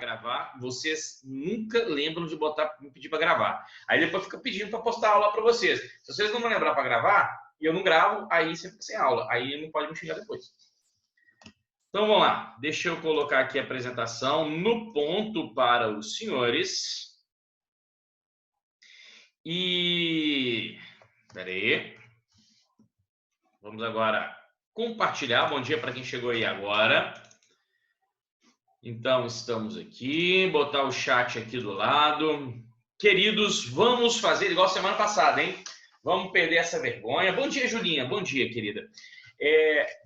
para gravar, vocês nunca lembram de me pedir para gravar. Aí depois fica pedindo para postar aula para vocês. Se vocês não vão lembrar para gravar, e eu não gravo, aí você fica sem aula. Aí não pode me xingar depois. Então vamos lá. Deixa eu colocar aqui a apresentação no ponto para os senhores. E... Espera aí. Vamos agora compartilhar. Bom dia para quem chegou aí agora. Então, estamos aqui. Botar o chat aqui do lado. Queridos, vamos fazer igual semana passada, hein? Vamos perder essa vergonha. Bom dia, Julinha. Bom dia, querida.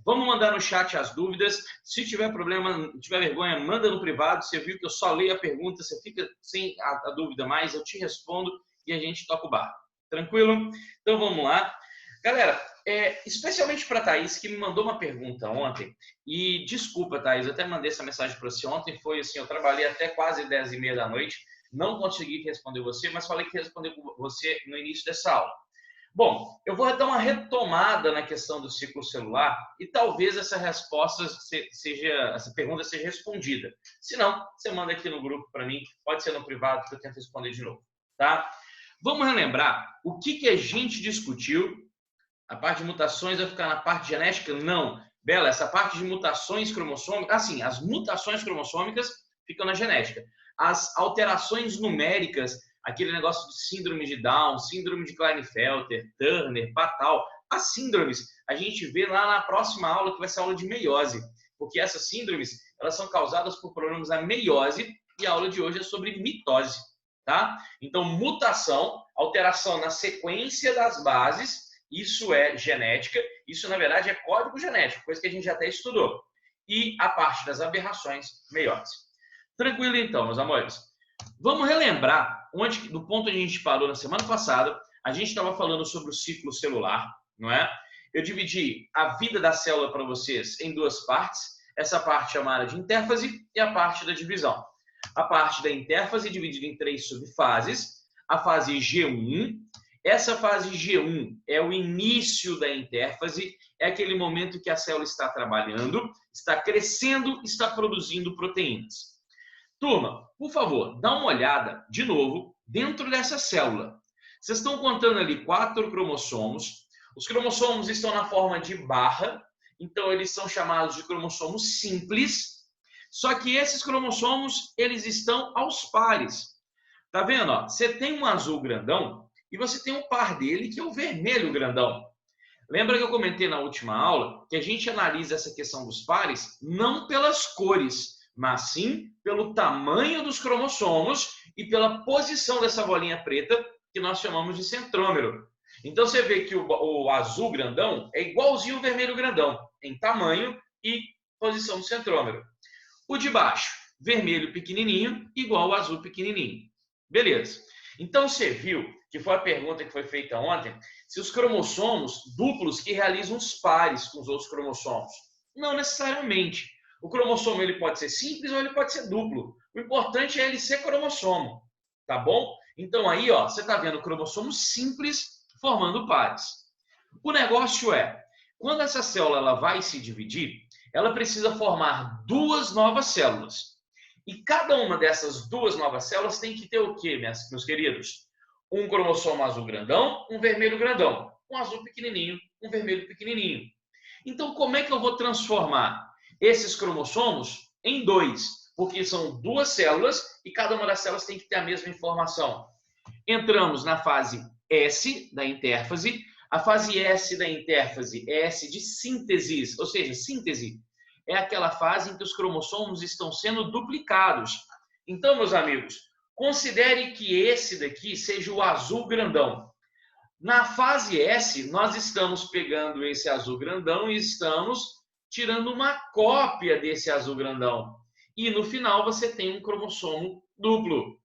Vamos mandar no chat as dúvidas. Se tiver problema, tiver vergonha, manda no privado. Você viu que eu só leio a pergunta, você fica sem a dúvida mais, eu te respondo e a gente toca o barco. Tranquilo? Então, vamos lá. Galera, especialmente para a Thaís, que me mandou uma pergunta ontem, e desculpa, Thaís, eu até mandei essa mensagem para você ontem, foi assim, eu trabalhei até quase 10h30 da noite, não consegui responder você, mas falei que ia responder com você no início dessa aula. Bom, eu vou dar uma retomada na questão do ciclo celular e talvez essa pergunta seja respondida. Se não, você manda aqui no grupo para mim, pode ser no privado que eu tento responder de novo, tá? Vamos relembrar o que a gente discutiu. A parte de mutações vai ficar na parte genética? Não. Bela, essa parte de mutações cromossômicas, assim, as mutações cromossômicas ficam na genética. As alterações numéricas, aquele negócio de síndrome de Down, síndrome de Klinefelter, Turner, Patal, as síndromes, a gente vê lá na próxima aula, que vai ser a aula de meiose, porque essas síndromes, elas são causadas por problemas da meiose, e a aula de hoje é sobre mitose, tá? Então, mutação, alteração na sequência das bases, isso é genética, isso na verdade é código genético, coisa que a gente já até estudou. E a parte das aberrações, meiose. Tranquilo então, meus amores. Vamos relembrar do ponto onde a gente parou na semana passada. A gente estava falando sobre o ciclo celular, não é? Eu dividi a vida da célula para vocês em duas partes. Essa parte chamada de intérfase e a parte da divisão. A parte da intérfase dividida em 3 subfases. A fase G1. Essa fase G1 é o início da intérfase, é aquele momento que a célula está trabalhando, está crescendo, está produzindo proteínas. Turma, por favor, dá uma olhada de novo dentro dessa célula. Vocês estão contando ali 4 cromossomos. Os cromossomos estão na forma de barra, então eles são chamados de cromossomos simples. Só que esses cromossomos, eles estão aos pares. Tá vendo? Ó? Você tem um azul grandão e você tem um par dele que é o vermelho grandão. Lembra que eu comentei na última aula que a gente analisa essa questão dos pares não pelas cores, mas sim pelo tamanho dos cromossomos e pela posição dessa bolinha preta que nós chamamos de centrômero. Então você vê que o azul grandão é igualzinho ao vermelho grandão em tamanho e posição do centrômero. O de baixo, vermelho pequenininho, igual ao azul pequenininho. Beleza. Então você viu que foi a pergunta que foi feita ontem, se os cromossomos duplos que realizam os pares com os outros cromossomos. Não necessariamente. O cromossomo ele pode ser simples ou ele pode ser duplo. O importante é ele ser cromossomo, tá bom? Então aí, ó, você está vendo cromossomos simples formando pares. O negócio é, quando essa célula ela vai se dividir, ela precisa formar 2 novas células. E cada uma dessas 2 novas células tem que ter o quê, meus queridos? Um cromossomo azul grandão, um vermelho grandão. Um azul pequenininho, um vermelho pequenininho. Então, como é que eu vou transformar esses cromossomos em 2? Porque são 2 células e cada uma das células tem que ter a mesma informação. Entramos na fase S da intérfase. A fase S da intérfase é S de síntese, ou seja, síntese. É aquela fase em que os cromossomos estão sendo duplicados. Então, meus amigos, considere que esse daqui seja o azul grandão. Na fase S, nós estamos pegando esse azul grandão e estamos tirando uma cópia desse azul grandão. E no final você tem um cromossomo duplo.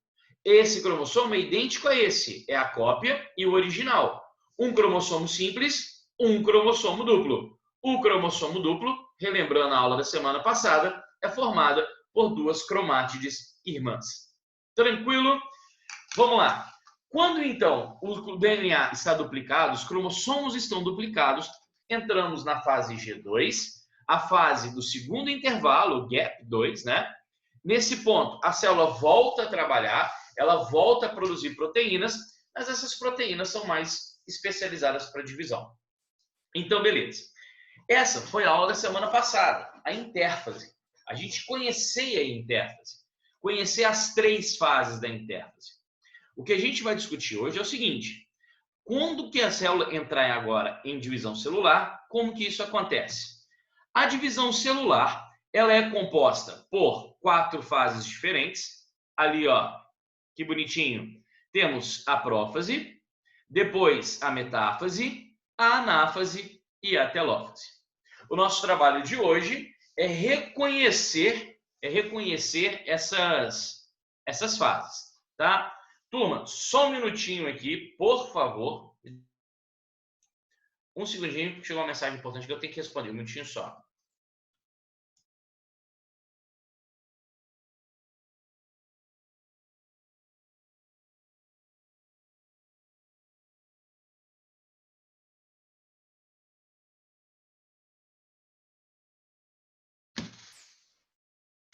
Esse cromossomo é idêntico a esse, é a cópia e o original. Um cromossomo simples, um cromossomo duplo. O cromossomo duplo, relembrando a aula da semana passada, é formada por 2 cromátides irmãs. Tranquilo? Vamos lá. Quando, então, o DNA está duplicado, os cromossomos estão duplicados, entramos na fase G2, a fase do segundo intervalo, gap 2, né? Nesse ponto, a célula volta a trabalhar, ela volta a produzir proteínas, mas essas proteínas são mais especializadas para divisão. Então, beleza. Essa foi a aula da semana passada, a intérfase. A gente conhecer a intérfase, conhecer as 3 fases da intérfase. O que a gente vai discutir hoje é o seguinte: quando que a célula entrar agora em divisão celular, como que isso acontece? A divisão celular, ela é composta por 4 fases diferentes. Ali, ó, que bonitinho. Temos a prófase, depois a metáfase, a anáfase e a telófase. O nosso trabalho de hoje é reconhecer essas fases, tá? Turma, só um minutinho aqui, por favor. Um segundinho, porque chegou uma mensagem importante que eu tenho que responder. Um minutinho só.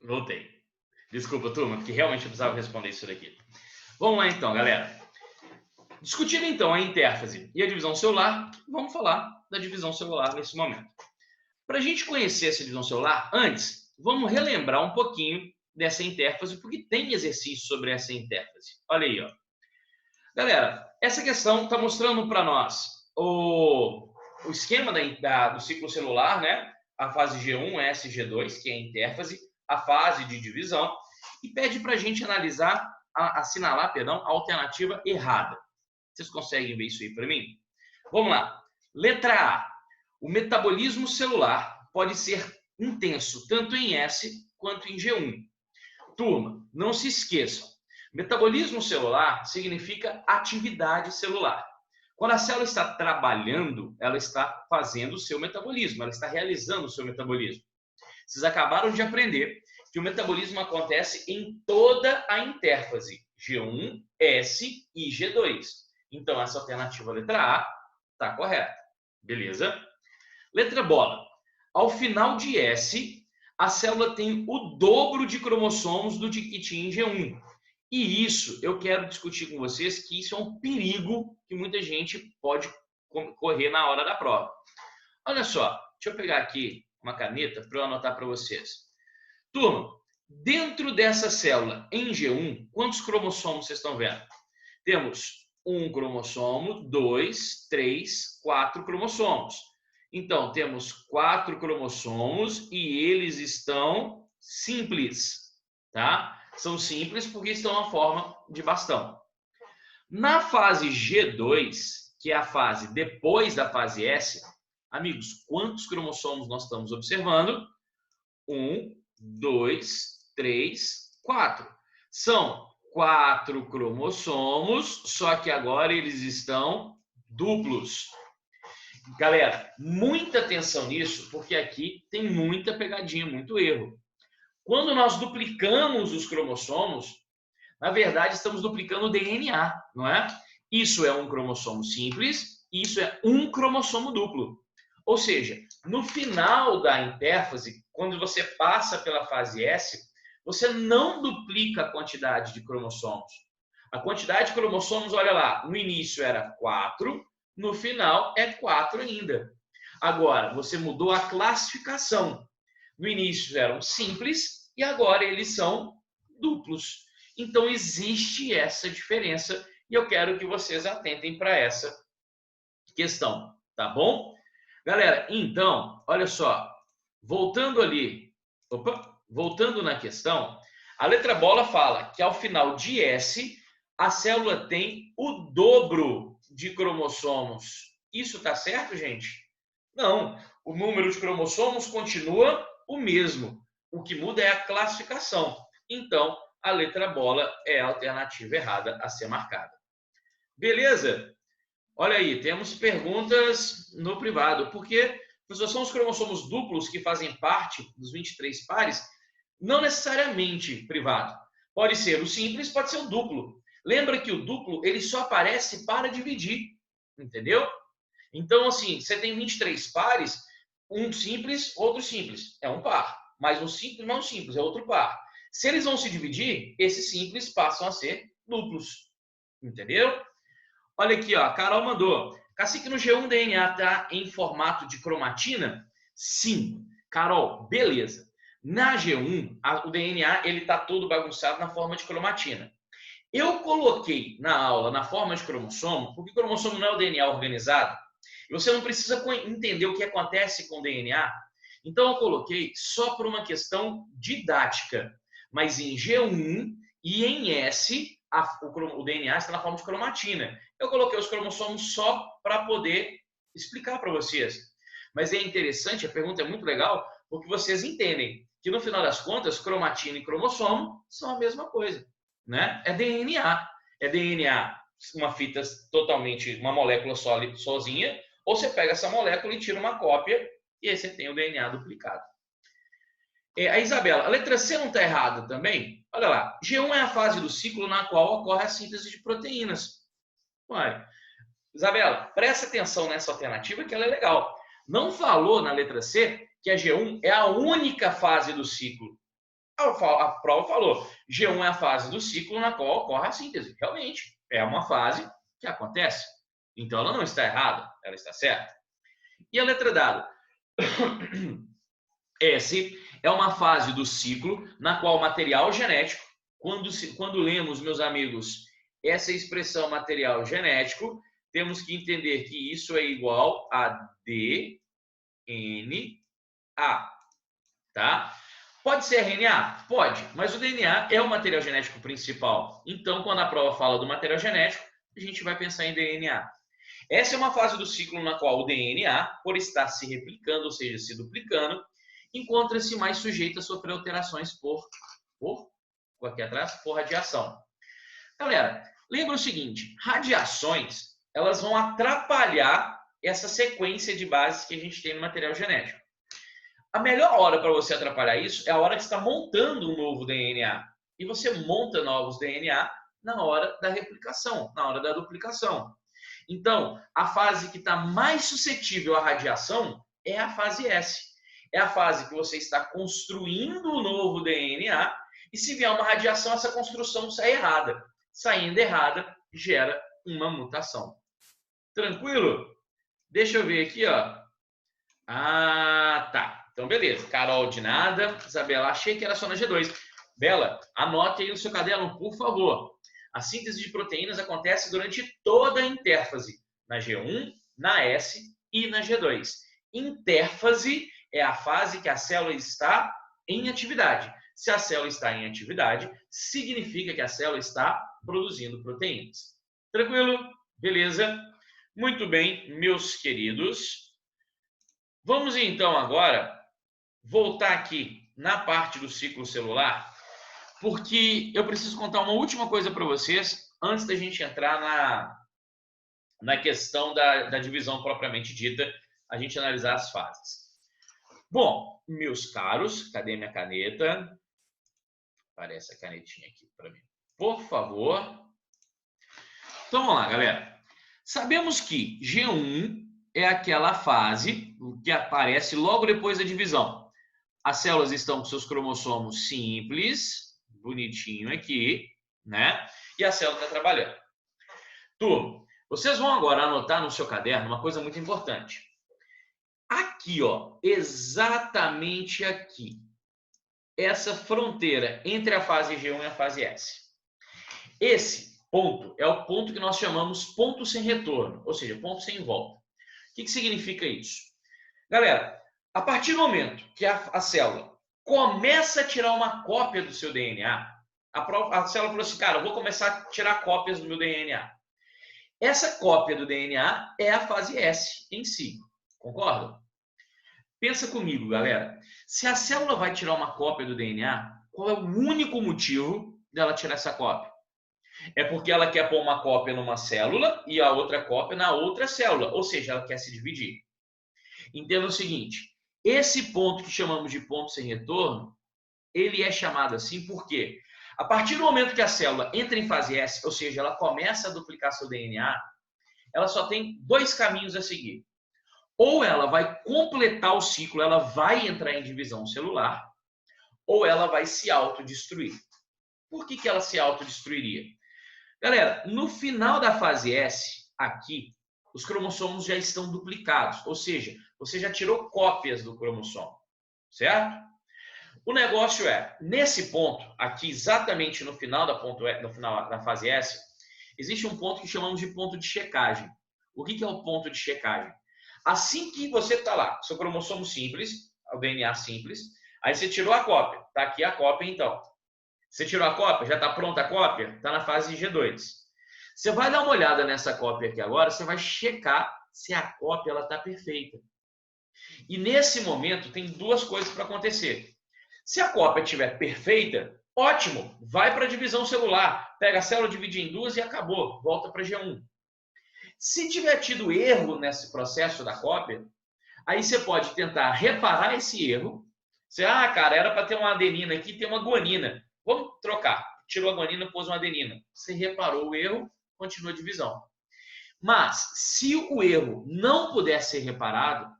Voltei. Desculpa, turma, porque realmente eu precisava responder isso daqui. Vamos lá então, galera. Discutindo então a intérfase e a divisão celular, vamos falar da divisão celular nesse momento. Para a gente conhecer essa divisão celular, antes, vamos relembrar um pouquinho dessa intérfase, porque tem exercício sobre essa intérfase. Olha aí, ó. Galera, essa questão está mostrando para nós o esquema do ciclo celular, né? A fase G1, S, G2, que é a intérfase, a fase de divisão, e pede para a gente analisar, assinalar, perdão, a alternativa errada. Vocês conseguem ver isso aí para mim? Vamos lá. Letra A. O metabolismo celular pode ser intenso tanto em S quanto em G1. Turma, não se esqueçam. Metabolismo celular significa atividade celular. Quando a célula está trabalhando, ela está fazendo o seu metabolismo, ela está realizando o seu metabolismo. Vocês acabaram de aprender que o metabolismo acontece em toda a intérfase, G1, S e G2. Então, essa alternativa letra A está correta. Beleza? Letra bola. Ao final de S, a célula tem o dobro de cromossomos do que tinha em G1. E isso, eu quero discutir com vocês que isso é um perigo que muita gente pode correr na hora da prova. Olha só, deixa eu pegar aqui uma caneta para eu anotar para vocês. Turma, dentro dessa célula em G1, quantos cromossomos vocês estão vendo? Temos 1 cromossomo, 2, 3, 4 cromossomos. Então, temos 4 cromossomos e eles estão simples, tá? São simples porque estão na forma de bastão. Na fase G2, que é a fase depois da fase S, amigos, quantos cromossomos nós estamos observando? 1, 2, 3, 4. São 4 cromossomos, só que agora eles estão duplos. Galera, muita atenção nisso, porque aqui tem muita pegadinha, muito erro. Quando nós duplicamos os cromossomos, na verdade estamos duplicando o DNA, não é? Isso é um cromossomo simples, isso é um cromossomo duplo. Ou seja, no final da intérfase, quando você passa pela fase S, você não duplica a quantidade de cromossomos. A quantidade de cromossomos, olha lá, no início era 4, no final é 4 ainda. Agora, você mudou a classificação. No início eram simples e agora eles são duplos. Então, existe essa diferença e eu quero que vocês atentem para essa questão, tá bom? Galera, então, olha só, voltando na questão, a letra bola fala que ao final de S, a célula tem o dobro de cromossomos. Isso tá certo, gente? Não, o número de cromossomos continua o mesmo. O que muda é a classificação. Então, a letra bola é a alternativa errada a ser marcada. Beleza? Olha aí, temos perguntas no privado. Porque são os cromossomos duplos que fazem parte dos 23 pares? Não necessariamente privado. Pode ser o simples, pode ser o duplo. Lembra que o duplo ele só aparece para dividir. Entendeu? Então, assim, você tem 23 pares, um simples, outro simples. É um par. Mas um simples não é um simples, é outro par. Se eles vão se dividir, esses simples passam a ser duplos. Entendeu? Olha aqui, ó, a Carol mandou. Cacique, no G1 DNA está em formato de cromatina? Sim. Carol, beleza. Na G1, o DNA ele está todo bagunçado na forma de cromatina. Eu coloquei na aula na forma de cromossomo, porque cromossomo não é o DNA organizado. E você não precisa entender o que acontece com o DNA. Então eu coloquei só por uma questão didática. Mas em G1 e em S, o DNA está na forma de cromatina. Eu coloquei os cromossomos só para poder explicar para vocês. Mas é interessante, a pergunta é muito legal, porque vocês entendem que no final das contas, cromatina e cromossomo são a mesma coisa, né? É DNA. É DNA, uma fita totalmente, uma molécula sólida, sozinha, ou você pega essa molécula e tira uma cópia e aí você tem o DNA duplicado. A Isabela, a letra C não está errada também? Olha lá, G1 é a fase do ciclo na qual ocorre a síntese de proteínas. Ué. Isabela, presta atenção nessa alternativa que ela é legal. Não falou na letra C que a G1 é a única fase do ciclo. A prova falou, G1 é a fase do ciclo na qual ocorre a síntese. Realmente, é uma fase que acontece. Então ela não está errada, ela está certa. E a letra dada? S é uma fase do ciclo na qual o material genético, quando lemos, meus amigos, essa expressão material genético, temos que entender que isso é igual a DNA, tá? Pode ser RNA? Pode, mas o DNA é o material genético principal. Então, quando a prova fala do material genético, a gente vai pensar em DNA. Essa é uma fase do ciclo na qual o DNA, por estar se replicando, ou seja, se duplicando, encontra-se mais sujeito a sofrer alterações por radiação. Galera, lembra o seguinte, radiações, elas vão atrapalhar essa sequência de bases que a gente tem no material genético. A melhor hora para você atrapalhar isso é a hora que você está montando um novo DNA. E você monta novos DNA na hora da replicação, na hora da duplicação. Então, a fase que está mais suscetível à radiação é a fase S. É a fase que você está construindo o novo DNA e se vier uma radiação, essa construção sai errada. Saindo errada, gera uma mutação. Tranquilo? Deixa eu ver aqui, ó. Ah, tá. Então, beleza. Carol, de nada. Isabela, achei que era só na G2. Bela, anote aí no seu caderno, por favor. A síntese de proteínas acontece durante toda a intérfase, na G1, na S e na G2. Intérfase é a fase que a célula está em atividade. Se a célula está em atividade, significa que a célula está produzindo proteínas. Tranquilo? Beleza? Muito bem, meus queridos. Vamos então agora voltar aqui na parte do ciclo celular, porque eu preciso contar uma última coisa para vocês antes da gente entrar na questão da divisão propriamente dita, a gente analisar as fases. Bom, meus caros, cadê minha caneta? Aparece a canetinha aqui para mim, por favor. Então vamos lá, galera. Sabemos que G1 é aquela fase que aparece logo depois da divisão. As células estão com seus cromossomos simples, bonitinho aqui, né? E a célula está trabalhando. Turma, vocês vão agora anotar no seu caderno uma coisa muito importante. Aqui, ó, exatamente aqui, essa fronteira entre a fase G1 e a fase S. Esse ponto é o ponto que nós chamamos ponto sem retorno, ou seja, ponto sem volta. O que significa isso? Galera, a partir do momento que a célula começa a tirar uma cópia do seu DNA, a célula falou assim, cara, eu vou começar a tirar cópias do meu DNA. Essa cópia do DNA é a fase S em si. Concordam? Pensa comigo, galera. Se a célula vai tirar uma cópia do DNA, qual é o único motivo dela tirar essa cópia? É porque ela quer pôr uma cópia numa célula e a outra cópia na outra célula. Ou seja, ela quer se dividir. Entenda o seguinte. Esse ponto que chamamos de ponto sem retorno, ele é chamado assim porque a partir do momento que a célula entra em fase S, ou seja, ela começa a duplicar seu DNA, ela só tem dois caminhos a seguir. Ou ela vai completar o ciclo, ela vai entrar em divisão celular, ou ela vai se autodestruir. Por que ela se autodestruiria? Galera, no final da fase S, aqui, os cromossomos já estão duplicados, ou seja, você já tirou cópias do cromossomo, certo? O negócio é, nesse ponto, aqui exatamente no final da fase S, existe um ponto que chamamos de ponto de checagem. O que é o ponto de checagem? Assim que você está lá, seu cromossomo simples, o DNA simples, aí você tirou a cópia, está aqui a cópia então. Você tirou a cópia, já está pronta a cópia, está na fase G2. Você vai dar uma olhada nessa cópia aqui agora, você vai checar se a cópia está perfeita. E nesse momento tem duas coisas para acontecer. Se a cópia estiver perfeita, ótimo, vai para a divisão celular, pega a célula, divide em duas e acabou, volta para G1. Se tiver tido erro nesse processo da cópia, aí você pode tentar reparar esse erro. Você, cara, era para ter uma adenina aqui, tem uma guanina. Vamos trocar. Tirou a guanina, pôs uma adenina. Você reparou o erro, continua a divisão. Mas, se o erro não puder ser reparado,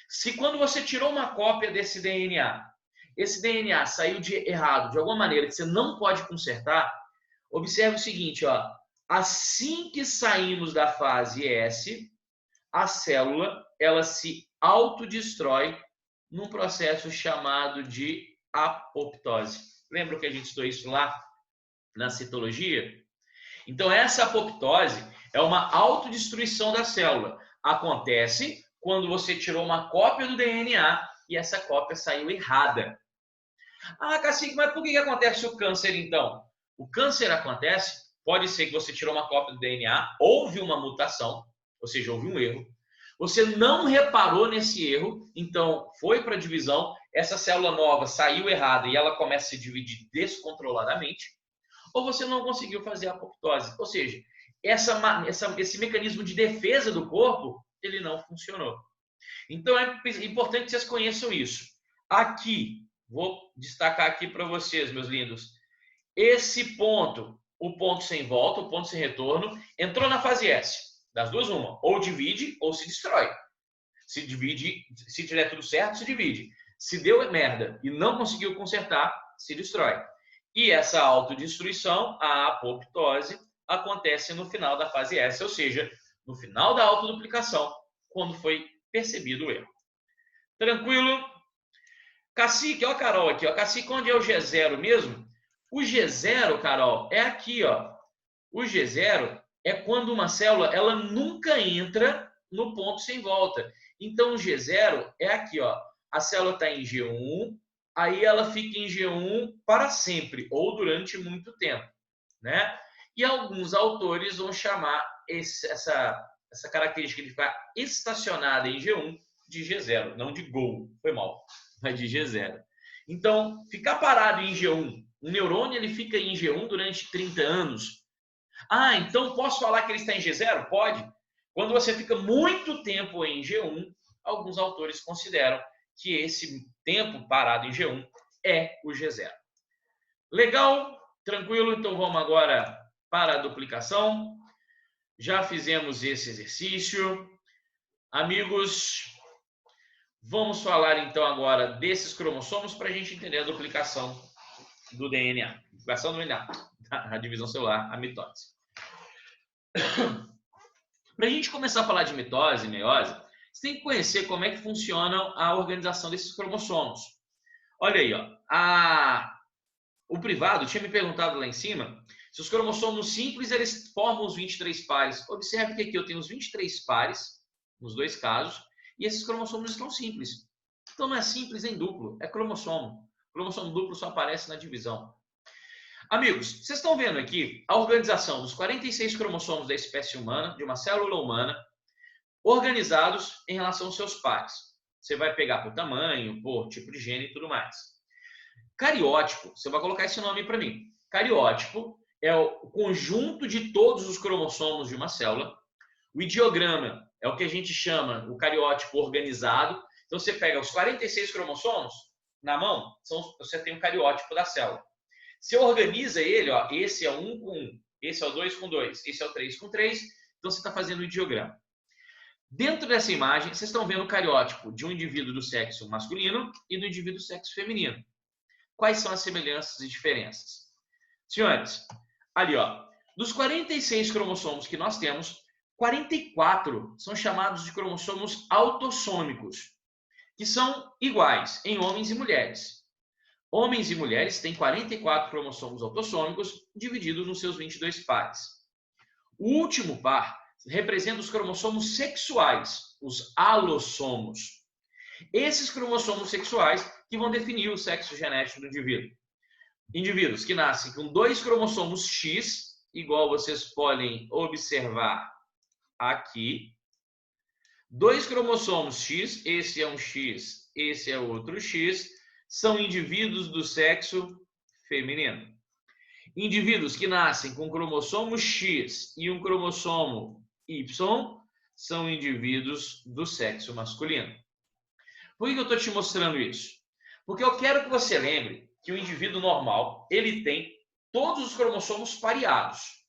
se quando você tirou uma cópia desse DNA, esse DNA saiu de errado de alguma maneira que você não pode consertar, observe o seguinte, ó. Assim que saímos da fase S, a célula ela se autodestrói num processo chamado de apoptose. Lembra que a gente estudou isso lá na citologia? Então, essa apoptose é uma autodestruição da célula. Acontece quando você tirou uma cópia do DNA e essa cópia saiu errada. Cacique, mas por que acontece o câncer então? O câncer acontece, pode ser que você tirou uma cópia do DNA, houve uma mutação, ou seja, houve um erro. Você não reparou nesse erro, então foi para a divisão, essa célula nova saiu errada e ela começa a se dividir descontroladamente, ou você não conseguiu fazer a apoptose. Ou seja, esse mecanismo de defesa do corpo, ele não funcionou. Então é importante que vocês conheçam isso. Aqui, vou destacar aqui para vocês, meus lindos. Esse ponto, o ponto sem volta, o ponto sem retorno, entrou na fase S. Das duas, uma. Ou divide ou se destrói. Se divide, se tiver tudo certo, se divide. Se deu merda e não conseguiu consertar, se destrói. E essa autodestruição, a apoptose, acontece no final da fase S, ou seja, no final da autoduplicação, quando foi percebido o erro. Tranquilo? Cacique, ó, Carol, aqui, ó. Cacique, onde é o G0 mesmo? O G0, Carol, é aqui, ó. O G0 é quando uma célula, ela nunca entra no ponto sem volta. Então, o G0 é aqui, ó. A célula está em G1, aí ela fica em G1 para sempre, ou durante muito tempo, né? E alguns autores vão chamar essa característica de ficar estacionada em G1 de G0, não de GO, foi mal, mas de G0. Então, ficar parado em G1, um neurônio ele fica em G1 durante 30 anos. Então posso falar que ele está em G0? Pode. Quando você fica muito tempo em G1, alguns autores consideram que esse tempo parado em G1 é o G0. Legal? Tranquilo? Então vamos agora para a duplicação. Já fizemos esse exercício. Amigos, vamos falar então agora desses cromossomos para a gente entender a duplicação do DNA. Duplicação do DNA, a divisão celular, a mitose. Para a gente começar a falar de mitose e meiose, você tem que conhecer como é que funciona a organização desses cromossomos. Olha aí, ó. O privado tinha me perguntado lá em cima se os cromossomos simples eles formam os 23 pares. Observe que aqui eu tenho os 23 pares, nos dois casos, e esses cromossomos estão simples. Então não é simples em duplo, é cromossomo. O cromossomo duplo só aparece na divisão. Amigos, vocês estão vendo aqui a organização dos 46 cromossomos da espécie humana, de uma célula humana, organizados em relação aos seus pares. Você vai pegar por tamanho, por tipo de gene e tudo mais. Cariótipo, você vai colocar esse nome para mim. Cariótipo é o conjunto de todos os cromossomos de uma célula. O ideograma é o que a gente chama o cariótipo organizado. Então você pega os 46 cromossomos na mão, você tem o cariótipo da célula. Você organiza ele, ó, esse é 1 com 1, esse é o 2 com 2, esse é o 3 com 3, então você está fazendo o ideograma. Dentro dessa imagem, vocês estão vendo o cariótipo de um indivíduo do sexo masculino e do indivíduo do sexo feminino. quais são as semelhanças e diferenças? Senhores, ali, ó, dos 46 cromossomos que nós temos, 44 são chamados de cromossomos autossômicos, que são iguais em homens e mulheres. Homens e mulheres têm 44 cromossomos autossômicos divididos nos seus 22 pares. O último par representa os cromossomos sexuais, os alossomos. Esses cromossomos sexuais que vão definir o sexo genético do indivíduo. Indivíduos que nascem com 2 cromossomos X, igual vocês podem observar aqui. 2 cromossomos X, esse é um X, esse é outro X, são indivíduos do sexo feminino. Indivíduos que nascem com cromossomo X e um cromossomo Y são indivíduos do sexo masculino. Por que eu estou te mostrando isso? Porque eu quero que você lembre que o indivíduo normal, ele tem todos os cromossomos pareados.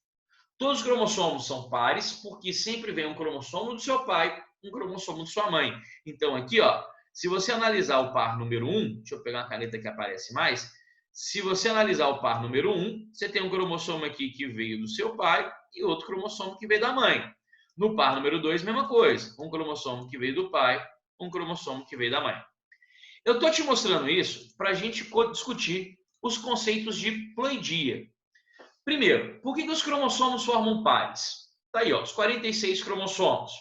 Todos os cromossomos são pares porque sempre vem um cromossomo do seu pai, um cromossomo de sua mãe. Então aqui, ó, se você analisar o par número 1, deixa eu pegar uma caneta que aparece mais. Se você analisar o par número 1, você tem um cromossomo aqui que veio do seu pai e outro cromossomo que veio da mãe. No par número 2, mesma coisa. Um cromossomo que veio do pai, um cromossomo que veio da mãe. Eu estou te mostrando isso para a gente discutir os conceitos de ploidia. Primeiro, por que os cromossomos formam pares? Está aí, ó, os 46 cromossomos.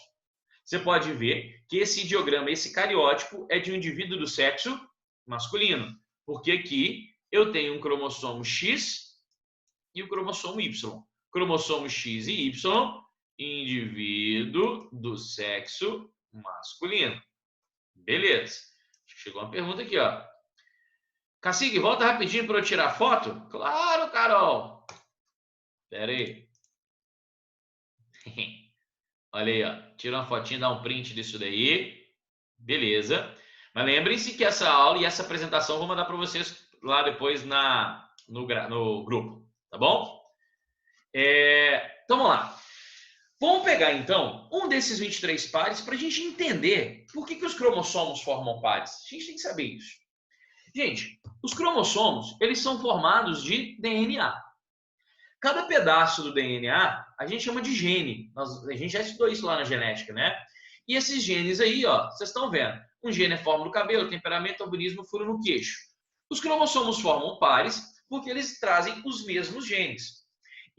Você pode ver que esse ideograma, esse cariótipo, é de um indivíduo do sexo masculino. Porque aqui eu tenho um cromossomo X e o cromossomo Y. Cromossomo X e Y, indivíduo do sexo masculino. Beleza. Chegou uma pergunta aqui, ó. Cacique, volta rapidinho para eu tirar foto? Claro, Carol. Espera aí. Olha aí, ó. Tira uma fotinha, dá um print disso daí. Beleza. Mas lembrem-se que essa aula e essa apresentação eu vou mandar para vocês lá depois no grupo. Tá bom? Então, vamos lá. Vamos pegar, então, um desses 23 pares para a gente entender por que os cromossomos formam pares. A gente tem que saber isso. Gente, os cromossomos, eles são formados de DNA. Cada pedaço do DNA, a gente chama de gene. A gente já estudou isso lá na genética, né? E esses genes aí, ó, vocês estão vendo. Um gene é forma do cabelo, temperamento, albinismo, furo no queixo. Os cromossomos formam pares porque eles trazem os mesmos genes.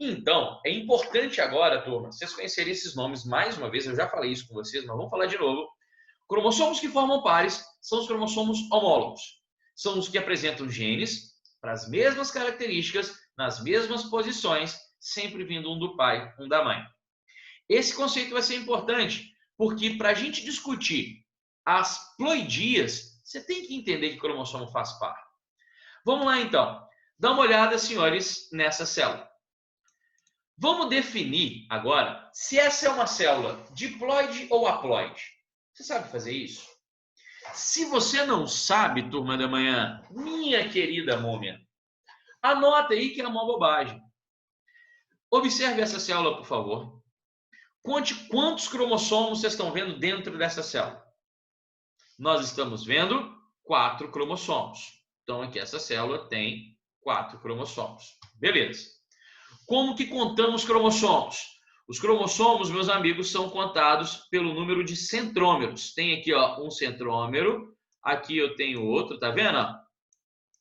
Então, é importante agora, turma, vocês conhecerem esses nomes mais uma vez. Eu já falei isso com vocês, mas vamos falar de novo. Cromossomos que formam pares são os cromossomos homólogos. São os que apresentam genes para as mesmas características, nas mesmas posições, sempre vindo um do pai, um da mãe. Esse conceito vai ser importante, porque para a gente discutir as ploidias, você tem que entender que cromossomo faz par. Vamos lá, então. Dá uma olhada, senhores, nessa célula. Vamos definir agora se essa é uma célula diploide ou haploide. Você sabe fazer isso? Se você não sabe, turma da manhã, minha querida múmia, anota aí que é uma bobagem. Observe essa célula, por favor. Conte quantos cromossomos vocês estão vendo dentro dessa célula. Nós estamos vendo 4 cromossomos. Então, aqui essa célula tem 4 cromossomos. Beleza. Como que contamos cromossomos? Os cromossomos, meus amigos, são contados pelo número de centrômeros. Tem aqui, ó, um centrômero. Aqui eu tenho outro, tá vendo?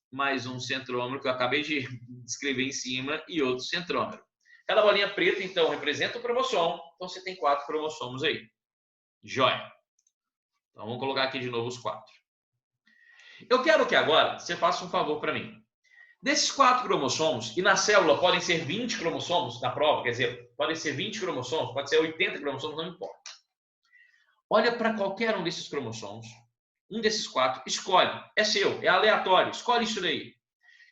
Mais um centrômero que eu acabei de escrever em cima e outro centrômero. Cada bolinha preta, então, representa o cromossomo. Então, você tem 4 cromossomos aí. Joia. Então, vamos colocar aqui de novo os 4. Eu quero que agora você faça um favor para mim. Desses 4 cromossomos, e na célula podem ser 20 cromossomos na prova, quer dizer, podem ser 20 cromossomos, pode ser 80 cromossomos, não importa. Olha para qualquer um desses cromossomos, um desses 4, escolhe, é seu, é aleatório, escolhe isso daí.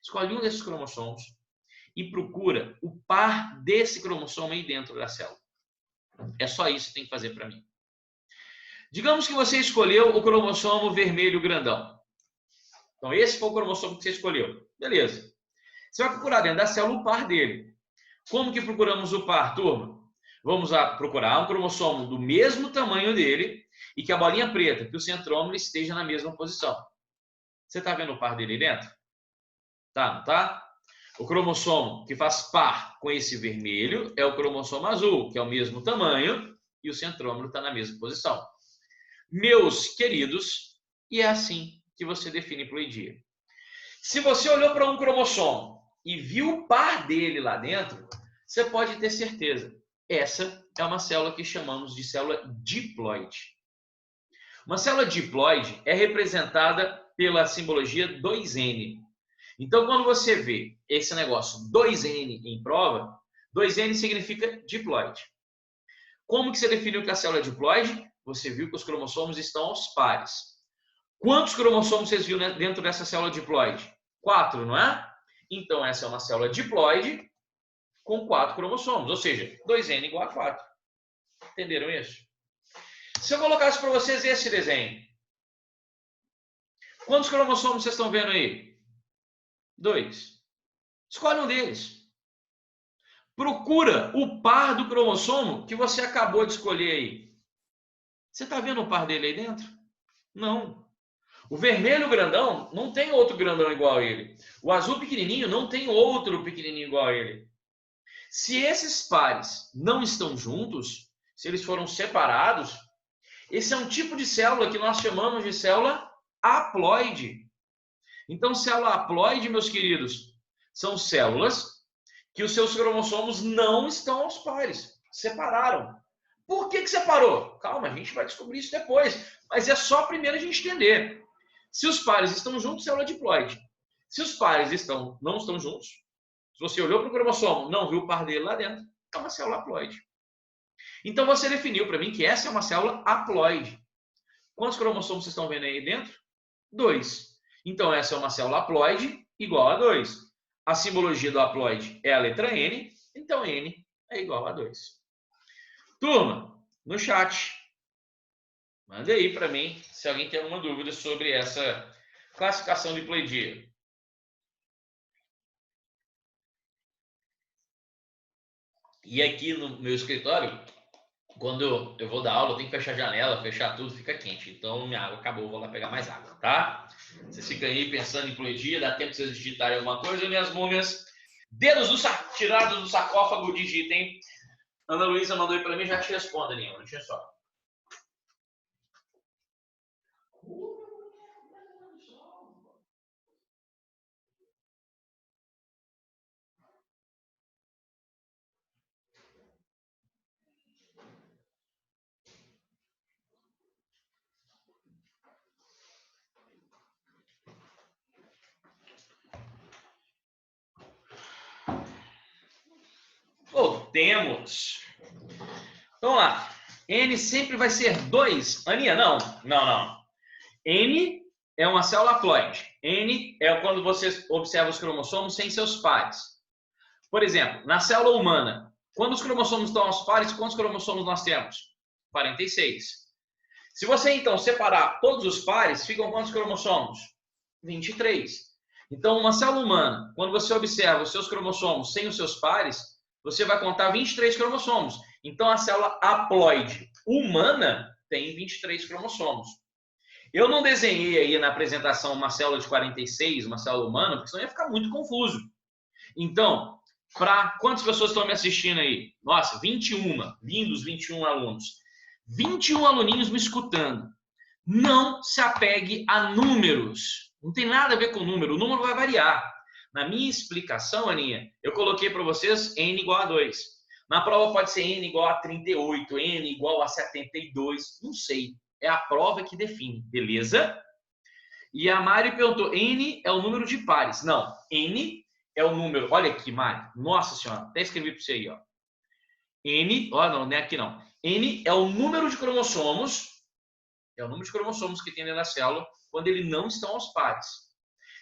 Escolhe um desses cromossomos e procura o par desse cromossomo aí dentro da célula. É só isso que tem que fazer para mim. Digamos que você escolheu o cromossomo vermelho grandão. Então, esse foi o cromossomo que você escolheu. Beleza. Você vai procurar dentro da célula o par dele. Como que procuramos o par, turma? Vamos procurar um cromossomo do mesmo tamanho dele e que a bolinha preta, que o centrômero, esteja na mesma posição. Você está vendo o par dele aí dentro? Tá, não tá? O cromossomo que faz par com esse vermelho é o cromossomo azul, que é o mesmo tamanho, e o centrômero está na mesma posição. Meus queridos, e é assim que você define ploidia. Se você olhou para um cromossomo e viu o par dele lá dentro, você pode ter certeza. Essa é uma célula que chamamos de célula diploide. Uma célula diploide é representada pela simbologia 2N. Então, quando você vê esse negócio 2N em prova, 2N significa diploide. Como que você definiu que a célula é diploide? Você viu que os cromossomos estão aos pares. Quantos cromossomos vocês viram dentro dessa célula diploide? 4, não é? Então, essa é uma célula diploide com 4 cromossomos, ou seja, 2N igual a 4. Entenderam isso? Se eu colocasse para vocês esse desenho, quantos cromossomos vocês estão vendo aí? 2. Escolhe um deles. Procura o par do cromossomo que você acabou de escolher aí. Você está vendo o par dele aí dentro? Não. O vermelho grandão não tem outro grandão igual a ele. O azul pequenininho não tem outro pequenininho igual a ele. Se esses pares não estão juntos, se eles foram separados, esse é um tipo de célula que nós chamamos de célula haploide. Então, célula haploide, meus queridos, são células que os seus cromossomos não estão aos pares, separaram. Por que separou? Calma, a gente vai descobrir isso depois, mas é só primeiro a gente entender. Se os pares estão juntos, célula diploide. Se os pares não estão juntos, se você olhou para o cromossomo, não viu o par dele lá dentro, é uma célula haploide. Então, você definiu para mim que essa é uma célula haploide. Quantos cromossomos vocês estão vendo aí dentro? 2. Então, essa é uma célula haploide igual a 2. A simbologia do haploide é a letra N, então N é igual a 2. Turma, no chat, manda aí para mim se alguém tem alguma dúvida sobre essa classificação de ploidia. E aqui no meu escritório, quando eu vou dar aula, eu tenho que fechar a janela, fechar tudo, fica quente. Então, minha água acabou, vou lá pegar mais água, tá? Vocês ficam aí pensando em ploidia, dá tempo de vocês digitarem alguma coisa, minhas múmias. Dedos tirados do sarcófago, digitem. Ana Luísa mandou aí para mim, já te respondo, Aninha, não tinha só. Temos. Vamos lá. N sempre vai ser 2. Aninha, não. N é uma célula haploide. N é quando você observa os cromossomos sem seus pares. Por exemplo, na célula humana, quando os cromossomos estão aos pares, quantos cromossomos nós temos? 46. Se você, então, separar todos os pares, ficam quantos cromossomos? 23. Então, uma célula humana, quando você observa os seus cromossomos sem os seus pares, você vai contar 23 cromossomos. Então, a célula haploide humana tem 23 cromossomos. Eu não desenhei aí na apresentação uma célula de 46, uma célula humana, porque senão ia ficar muito confuso. Então, para quantas pessoas estão me assistindo aí? Nossa, 21. Lindos 21 alunos. 21 aluninhos me escutando. Não se apegue a números. Não tem nada a ver com número. O número vai variar. Na minha explicação, Aninha, eu coloquei para vocês N igual a 2. Na prova pode ser N igual a 38, N igual a 72. Não sei. É a prova que define. Beleza? E a Mari perguntou, N é o número de pares. Não. N é o número. Olha aqui, Mari. Nossa Senhora. Até escrevi para você aí, ó. N, ó, não é aqui não. N é o número de cromossomos. É o número de cromossomos que tem dentro da célula quando eles não estão aos pares.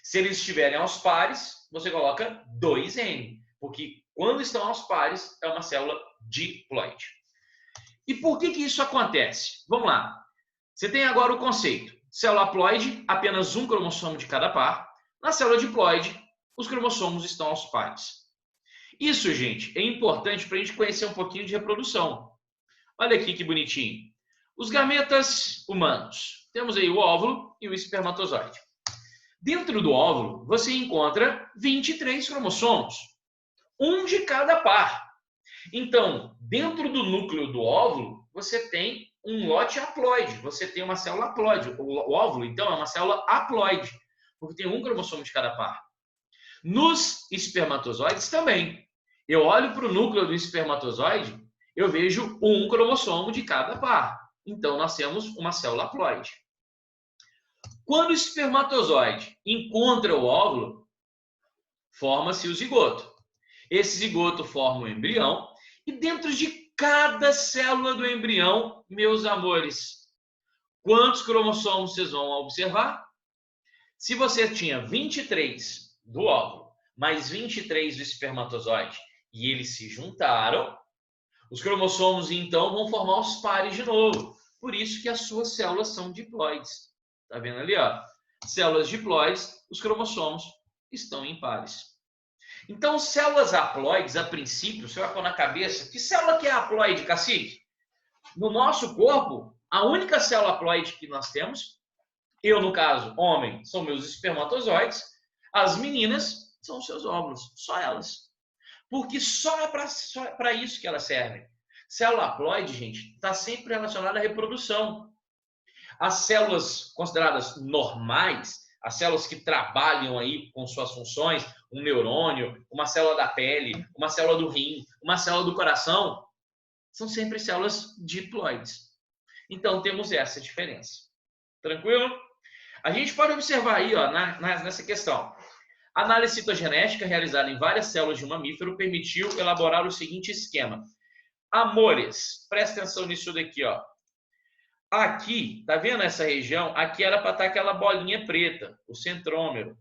Se eles estiverem aos pares, você coloca 2N, porque quando estão aos pares é uma célula diploide. E por que isso acontece? Vamos lá. Você tem agora o conceito. Célula haploide, apenas um cromossomo de cada par. Na célula diploide, os cromossomos estão aos pares. Isso, gente, é importante para a gente conhecer um pouquinho de reprodução. Olha aqui que bonitinho. Os gametas humanos. Temos aí o óvulo e o espermatozoide. Dentro do óvulo, você encontra 23 cromossomos, um de cada par. Então, dentro do núcleo do óvulo, você tem um lote haploide, você tem uma célula haploide. O óvulo, então, é uma célula haploide, porque tem um cromossomo de cada par. Nos espermatozoides também. Eu olho para o núcleo do espermatozoide, eu vejo um cromossomo de cada par. Então, nós temos uma célula haploide. Quando o espermatozoide encontra o óvulo, forma-se o zigoto. Esse zigoto forma o embrião e dentro de cada célula do embrião, meus amores, quantos cromossomos vocês vão observar? Se você tinha 23 do óvulo, mais 23 do espermatozoide, e eles se juntaram, os cromossomos então vão formar os pares de novo. Por isso que as suas células são diploides. Tá vendo ali, ó? Células diploides, os cromossomos estão em pares. Então, células haploides, a princípio, você vai pôr na cabeça, que célula que é haploide, cacique? No nosso corpo, a única célula haploide que nós temos, eu, no caso, homem, são meus espermatozoides, as meninas são os seus óvulos, só elas. Porque só é para isso que elas servem. Célula haploide, gente, está sempre relacionada à reprodução. As células consideradas normais, as células que trabalham aí com suas funções, um neurônio, uma célula da pele, uma célula do rim, uma célula do coração, são sempre células diploides. Então, temos essa diferença. Tranquilo? A gente pode observar aí, ó, nessa questão. A análise citogenética realizada em várias células de um mamífero permitiu elaborar o seguinte esquema. Amores, presta atenção nisso daqui, ó. Aqui, tá vendo essa região? Aqui era para estar aquela bolinha preta, o centrômero,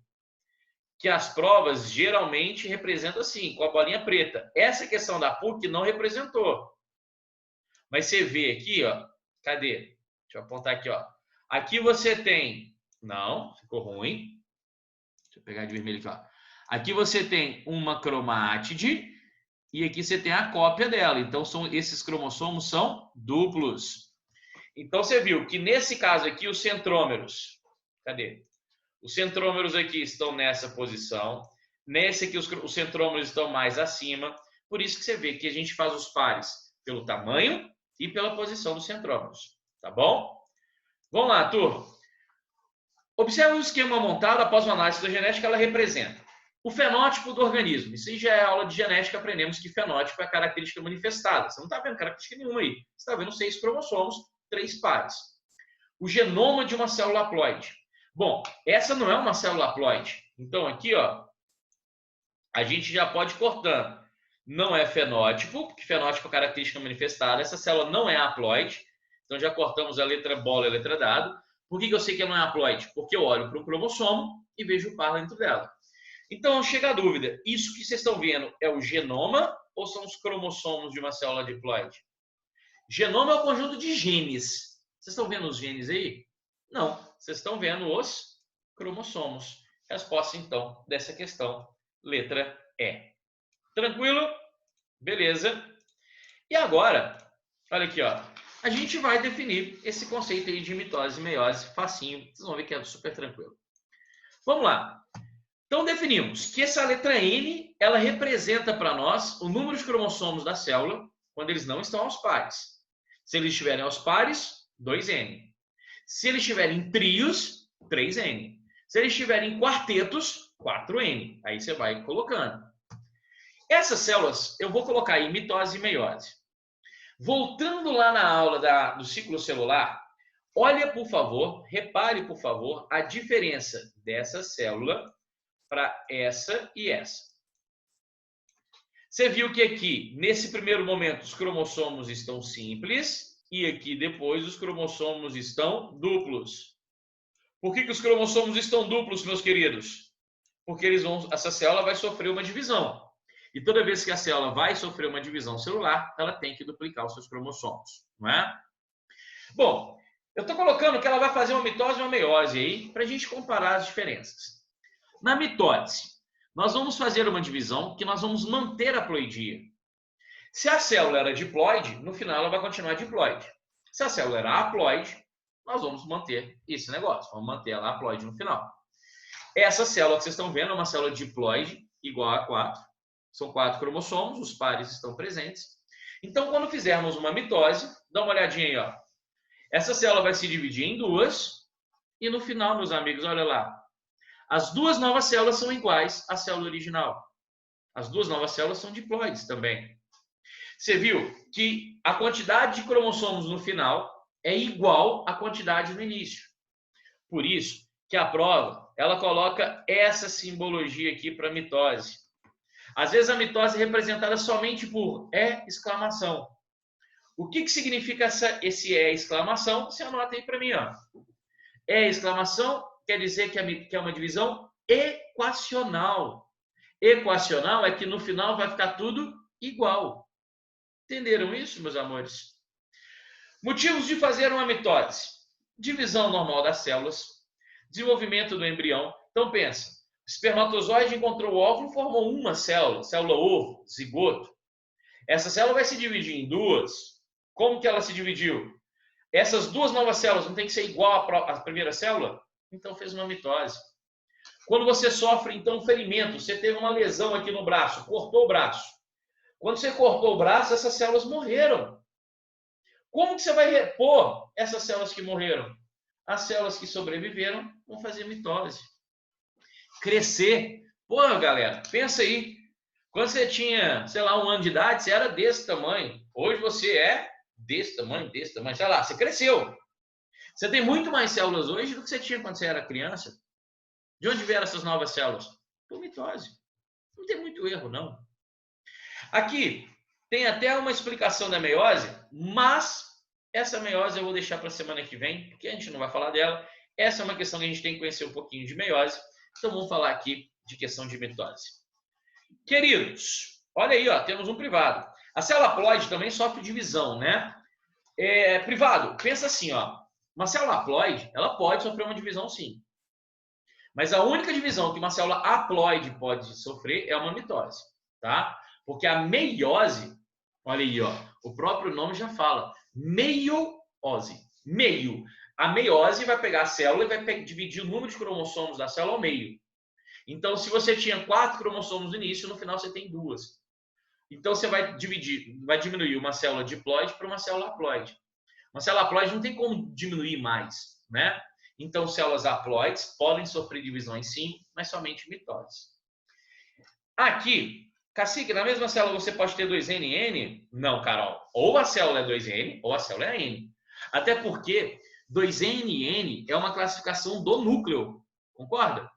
que as provas geralmente representam assim, com a bolinha preta. Essa questão da PUC não representou. Mas você vê aqui, ó, cadê? Deixa eu apontar aqui, ó. Aqui você tem, não, ficou ruim. Deixa eu pegar de vermelho aqui, ó. Aqui você tem uma cromátide e aqui você tem a cópia dela. Então, esses cromossomos são duplos. Então, você viu que nesse caso aqui, os centrômeros, cadê? Os centrômeros aqui estão nessa posição. Nesse aqui, os centrômeros estão mais acima. Por isso que você vê que a gente faz os pares pelo tamanho e pela posição dos centrômeros. Tá bom? Vamos lá, turma. Observe o esquema montado após uma análise da genética, ela representa o fenótipo do organismo. Isso aí já é aula de genética, aprendemos que fenótipo é a característica manifestada. Você não está vendo característica nenhuma aí. Você está vendo 6 cromossomos, 3 pares. O genoma de uma célula haploide. Bom, essa não é uma célula haploide. Então, aqui, ó, a gente já pode ir cortando. Não é fenótipo, porque fenótipo é característica manifestada. Essa célula não é haploide. Então, já cortamos a letra bola e a letra dado. Por que eu sei que ela não é haploide? Porque eu olho para o cromossomo e vejo o par dentro dela. Então, chega a dúvida. Isso que vocês estão vendo é o genoma ou são os cromossomos de uma célula diploide? Genoma é o conjunto de genes. Vocês estão vendo os genes aí? Não. Vocês estão vendo os cromossomos. Resposta, então, dessa questão. Letra E. Tranquilo? Beleza. E agora, olha aqui, ó. A gente vai definir esse conceito aí de mitose e meiose facinho. Vocês vão ver que é super tranquilo. Vamos lá. Então, definimos que essa letra N, ela representa para nós o número de cromossomos da célula quando eles não estão aos pares. Se eles estiverem aos pares, 2N. Se eles estiverem em trios, 3N. Se eles estiverem em quartetos, 4N. Aí você vai colocando. Essas células, eu vou colocar aí mitose e meiose. Voltando lá na aula do ciclo celular, olha, por favor, repare, por favor, a diferença dessa célula para essa e essa. Você viu que aqui, nesse primeiro momento, os cromossomos estão simples e aqui depois os cromossomos estão duplos. Por que os cromossomos estão duplos, meus queridos? Porque essa célula vai sofrer uma divisão. E toda vez que a célula vai sofrer uma divisão celular, ela tem que duplicar os seus cromossomos, não é? Bom, eu estou colocando que ela vai fazer uma mitose e uma meiose aí, para a gente comparar as diferenças. Na mitose, nós vamos fazer uma divisão que nós vamos manter a haploidia. Se a célula era diploide, no final ela vai continuar diploide. Se a célula era haploide, nós vamos manter esse negócio, vamos manter ela haploide no final. Essa célula que vocês estão vendo é uma célula diploide, igual a 4. São 4 cromossomos, os pares estão presentes. Então, quando fizermos uma mitose, dá uma olhadinha aí, ó. Essa célula vai se dividir em duas e no final, meus amigos, olha lá. As duas novas células são iguais à célula original. As duas novas células são diploides também. Você viu que a quantidade de cromossomos no final é igual à quantidade no início. Por isso que a prova, ela coloca essa simbologia aqui para mitose. Às vezes a mitose é representada somente por E exclamação. O que significa esse E exclamação? Você anota aí para mim, ó. E exclamação quer dizer que é uma divisão equacional. Equacional é que no final vai ficar tudo igual. Entenderam isso, meus amores? Motivos de fazer uma mitose: divisão normal das células, desenvolvimento do embrião. Então pensa, o espermatozoide encontrou o óvulo, formou uma célula, célula ovo, zigoto. Essa célula vai se dividir em duas. Como que ela se dividiu? Essas duas novas células não tem que ser igual à primeira célula? Então fez uma mitose. Quando você sofre, então, um ferimento, você teve uma lesão aqui no braço, cortou o braço. Quando você cortou o braço, essas células morreram. Como que você vai repor essas células que morreram? As células que sobreviveram vão fazer mitose. Crescer. Pô, galera, pensa aí. Quando você tinha, sei lá, 1 ano de idade, você era desse tamanho. Hoje você é desse tamanho. Sei lá, você cresceu. Você tem muito mais células hoje do que você tinha quando você era criança. De onde vieram essas novas células? Por mitose. Não tem muito erro, não. Aqui tem até uma explicação da meiose, mas essa meiose eu vou deixar para a semana que vem, porque a gente não vai falar dela. Essa é uma questão que a gente tem que conhecer um pouquinho de meiose. Então vamos falar aqui de questão de mitose. Queridos, olha aí, ó, temos um privado. A célula haploide também sofre divisão, né? Privado, pensa assim, ó. Uma célula haploide, ela pode sofrer uma divisão, sim. Mas a única divisão que uma célula haploide pode sofrer é uma mitose, tá? Porque a meiose, olha aí, ó, o próprio nome já fala, meiose, meio. A meiose vai pegar a célula e vai dividir o número de cromossomos da célula ao meio. Então, se você tinha 4 cromossomos no início, no final você tem 2. Então, você vai diminuir uma célula diploide para uma célula haploide. Uma célula haploide não tem como diminuir mais, né? Então, células haploides podem sofrer divisões sim, mas somente mitose. Aqui, Cacique, na mesma célula você pode ter 2N e N? Não, Carol. Ou a célula é 2N, ou a célula é N. Até porque 2N e N é uma classificação do núcleo, concorda?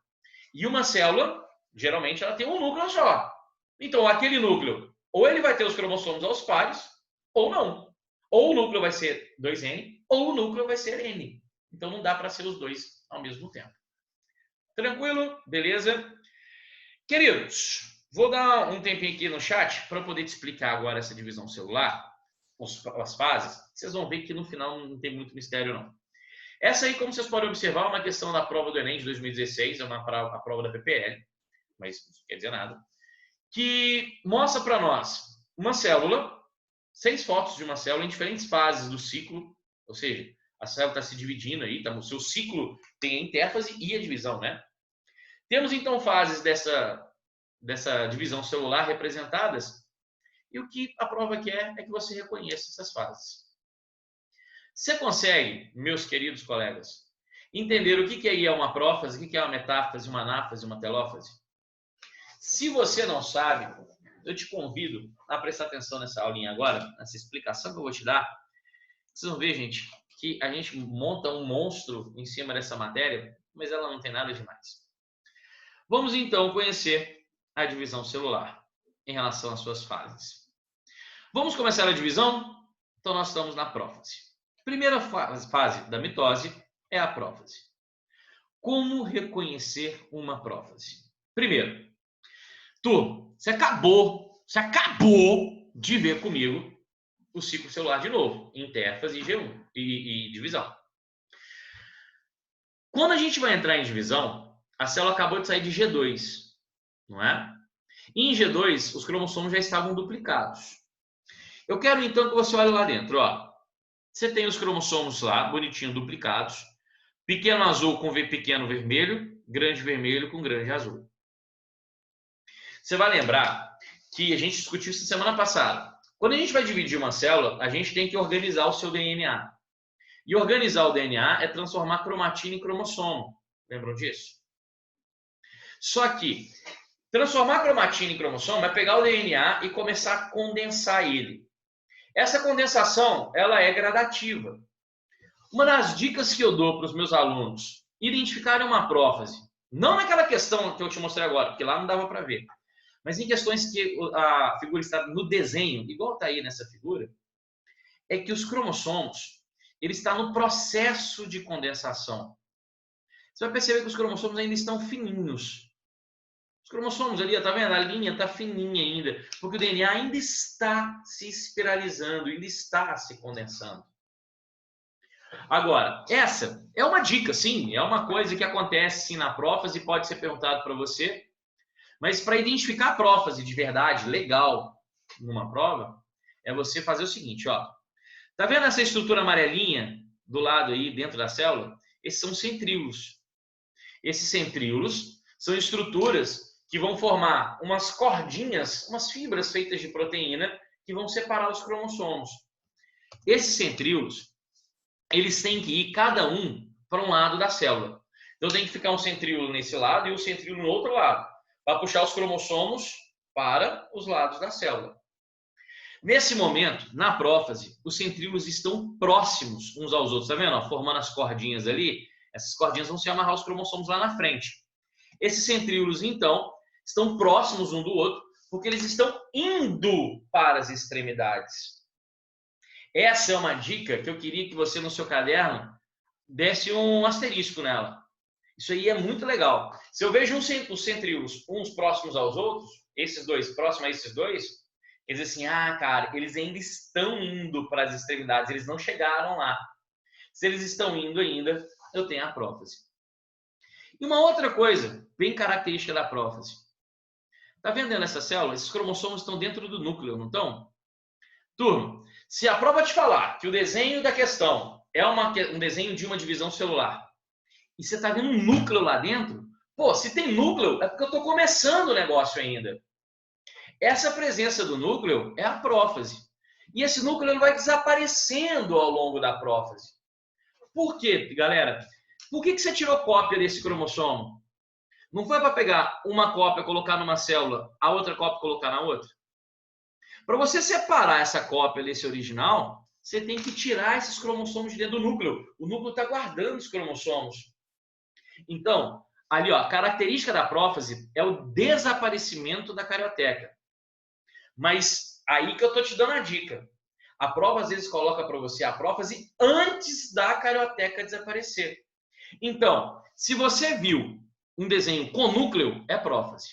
E uma célula, geralmente, ela tem um núcleo só. Então, aquele núcleo, ou ele vai ter os cromossomos aos pares, ou não. Ou o núcleo vai ser 2N, ou o núcleo vai ser N. Então, não dá para ser os dois ao mesmo tempo. Tranquilo? Beleza? Queridos, vou dar um tempinho aqui no chat para eu poder te explicar agora essa divisão celular, as fases. Vocês vão ver que no final não tem muito mistério, não. Essa aí, como vocês podem observar, é uma questão da prova do Enem de 2016, é a prova da PPL, mas isso não quer dizer nada, que mostra para nós uma célula, 6 fotos de uma célula em diferentes fases do ciclo, ou seja, a célula está se dividindo aí, tá? O seu ciclo tem a intérfase e a divisão, né? Temos então fases dessa divisão celular representadas, e o que a prova quer é que você reconheça essas fases. Você consegue, meus queridos colegas, entender o que aí é uma prófase, o que é uma metáfase, uma anáfase, uma telófase? Se você não sabe, eu te convido a prestar atenção nessa aulinha agora, nessa explicação que eu vou te dar. Vocês vão ver, gente, que a gente monta um monstro em cima dessa matéria, mas ela não tem nada demais. Vamos então conhecer a divisão celular em relação às suas fases. Vamos começar a divisão? Então nós estamos na prófase. Primeira fase da mitose é a prófase. Como reconhecer uma prófase? Primeiro, você acabou de ver comigo o ciclo celular de novo, intérfase e G1 e divisão. Quando a gente vai entrar em divisão, a célula acabou de sair de G2, não é? E em G2, os cromossomos já estavam duplicados. Eu quero então que você olhe lá dentro, ó. Você tem os cromossomos lá, bonitinho, duplicados. Pequeno azul com V pequeno vermelho, grande vermelho com grande azul. Você vai lembrar que a gente discutiu isso semana passada. Quando a gente vai dividir uma célula, a gente tem que organizar o seu DNA. E organizar o DNA é transformar cromatina em cromossomo. Lembram disso? Só que transformar cromatina em cromossomo é pegar o DNA e começar a condensar ele. Essa condensação, ela é gradativa. Uma das dicas que eu dou para os meus alunos identificarem uma prófase, não naquela questão que eu te mostrei agora, porque lá não dava para ver, mas em questões que a figura está no desenho, igual está aí nessa figura, é que os cromossomos, ele está no processo de condensação. Você vai perceber que os cromossomos ainda estão fininhos. Os cromossomos ali, tá vendo? A linha está fininha ainda, porque o DNA ainda está se espiralizando, ainda está se condensando. Agora, essa é uma dica, sim, é uma coisa que acontece sim na prófase, pode ser perguntado para você, mas para identificar a prófase de verdade, legal, numa prova, é você fazer o seguinte, ó. Tá vendo essa estrutura amarelinha do lado aí, dentro da célula? Esses são centríolos. Esses centríolos são estruturas que vão formar umas cordinhas, umas fibras feitas de proteína que vão separar os cromossomos. Esses centríolos, eles têm que ir cada um para um lado da célula. Então tem que ficar um centríolo nesse lado e um centríolo no outro lado, para puxar os cromossomos para os lados da célula. Nesse momento, na prófase, os centríolos estão próximos uns aos outros, tá vendo? Formando as cordinhas ali, essas cordinhas vão se amarrar os cromossomos lá na frente. Esses centríolos, então, estão próximos um do outro, porque eles estão indo para as extremidades. Essa é uma dica que eu queria que você, no seu caderno, desse um asterisco nela. Isso aí é muito legal. Se eu vejo os centríolos uns próximos aos outros, esses dois próximos a esses dois, quer dizer assim, cara, eles ainda estão indo para as extremidades, eles não chegaram lá. Se eles estão indo ainda, eu tenho a prófase. E uma outra coisa, bem característica da prófase. Tá vendo nessa célula? Esses cromossomos estão dentro do núcleo, não estão? Turma, se a prova te falar que o desenho da questão é um desenho de uma divisão celular, e você está vendo um núcleo lá dentro, pô, se tem núcleo, é porque eu estou começando o negócio ainda. Essa presença do núcleo é a prófase. E esse núcleo ele vai desaparecendo ao longo da prófase. Por quê, galera? Por que você tirou cópia desse cromossomo? Não foi para pegar uma cópia, colocar numa célula, a outra cópia colocar na outra? Para você separar essa cópia desse original, você tem que tirar esses cromossomos de dentro do núcleo. O núcleo está guardando os cromossomos. Então, ali, ó, a característica da prófase é o desaparecimento da carioteca. Mas aí que eu estou te dando a dica. A prova às vezes coloca para você a prófase antes da carioteca desaparecer. Então, se você viu um desenho com núcleo, é prófase.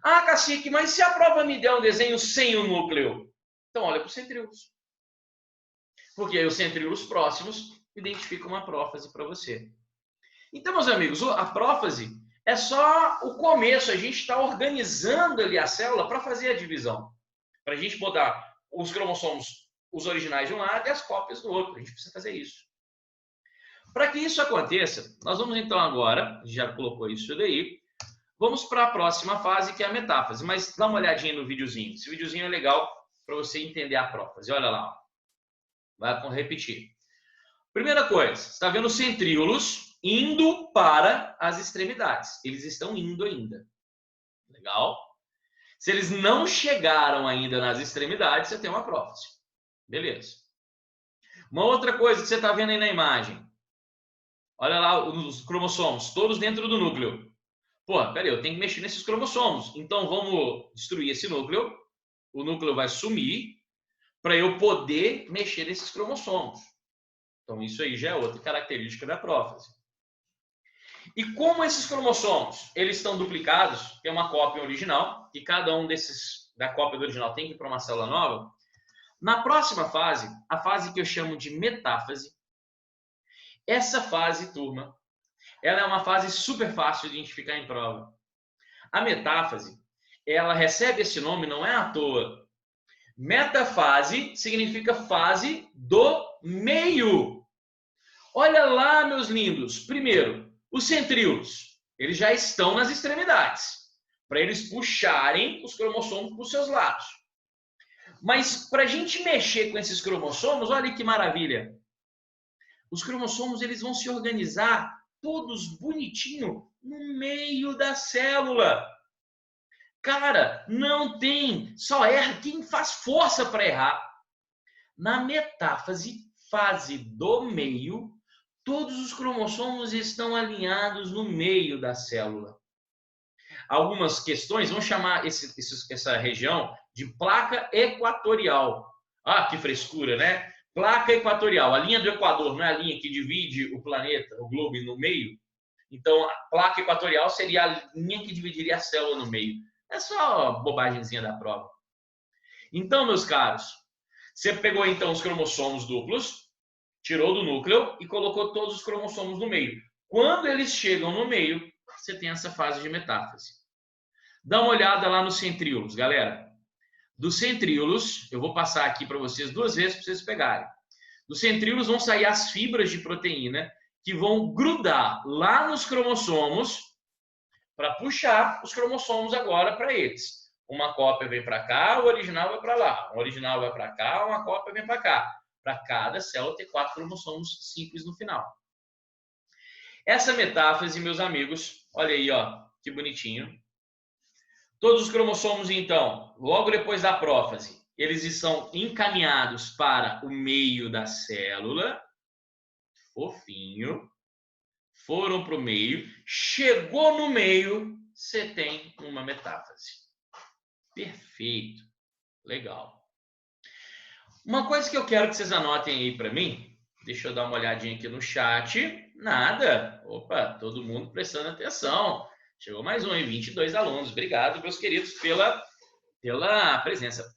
Ah, Cacique, mas se a prova me der um desenho sem o núcleo? Então, olha para os centríolos. Porque aí os centríolos próximos identificam uma prófase para você. Então, meus amigos, a prófase é só o começo. A gente está organizando ali a célula para fazer a divisão. Para a gente botar os cromossomos, os originais de um lado e as cópias do outro. A gente precisa fazer isso. Para que isso aconteça, nós vamos então agora, já colocou isso daí, vamos para a próxima fase, que é a metáfase. Mas dá uma olhadinha no videozinho. Esse videozinho é legal para você entender a prófase. Olha lá. Vai repetir. Primeira coisa, você está vendo os centríolos indo para as extremidades. Eles estão indo ainda. Legal? Se eles não chegaram ainda nas extremidades, você tem uma prófase. Beleza. Uma outra coisa que você está vendo aí na imagem. Olha lá os cromossomos, todos dentro do núcleo. Pô, peraí, eu tenho que mexer nesses cromossomos. Então, vamos destruir esse núcleo. O núcleo vai sumir para eu poder mexer nesses cromossomos. Então, isso aí já é outra característica da prófase. E como esses cromossomos eles estão duplicados, tem uma cópia original, e cada um desses da cópia do original tem que ir para uma célula nova. Na próxima fase, a fase que eu chamo de metáfase, essa fase, turma, ela é uma fase super fácil de identificar em prova. A metáfase, ela recebe esse nome, não é à toa. Metafase significa fase do meio. Olha lá, meus lindos. Primeiro, os centríolos. eles já estão nas extremidades, para eles puxarem os cromossomos para os seus lados. Mas para a gente mexer com esses cromossomos, olha que maravilha. Os cromossomos eles vão se organizar todos bonitinho no meio da célula. Cara, não tem, só erra quem faz força para errar. Na metáfase, fase do meio, todos os cromossomos estão alinhados no meio da célula. Algumas questões vão chamar essa região de placa equatorial. Ah, que frescura, né? Placa equatorial, a linha do Equador, não é a linha que divide o planeta, o globo, no meio? Então, a placa equatorial seria a linha que dividiria a célula no meio. É só bobagemzinha da prova. Então, meus caros, você pegou então os cromossomos duplos, tirou do núcleo e colocou todos os cromossomos no meio. Quando eles chegam no meio, você tem essa fase de metáfase. Dá uma olhada lá nos centríolos, galera. Dos centríolos, eu vou passar aqui para vocês 2 vezes para vocês pegarem. Dos centríolos vão sair as fibras de proteína que vão grudar lá nos cromossomos para puxar os cromossomos agora para eles. Uma cópia vem para cá, o original vai para lá. O original vai para cá, uma cópia vem para cá. Para cada célula ter 4 cromossomos simples no final. Essa metáfase, meus amigos, olha aí, ó, que bonitinho. Todos os cromossomos, então, logo depois da prófase, eles estão encaminhados para o meio da célula. Fofinho. Foram para o meio. Chegou no meio, você tem uma metáfase. Perfeito. Legal. Uma coisa que eu quero que vocês anotem aí para mim, deixa eu dar uma olhadinha aqui no chat. Nada. Opa, todo mundo prestando atenção. Chegou mais um, 22 alunos. Obrigado, meus queridos, pela presença.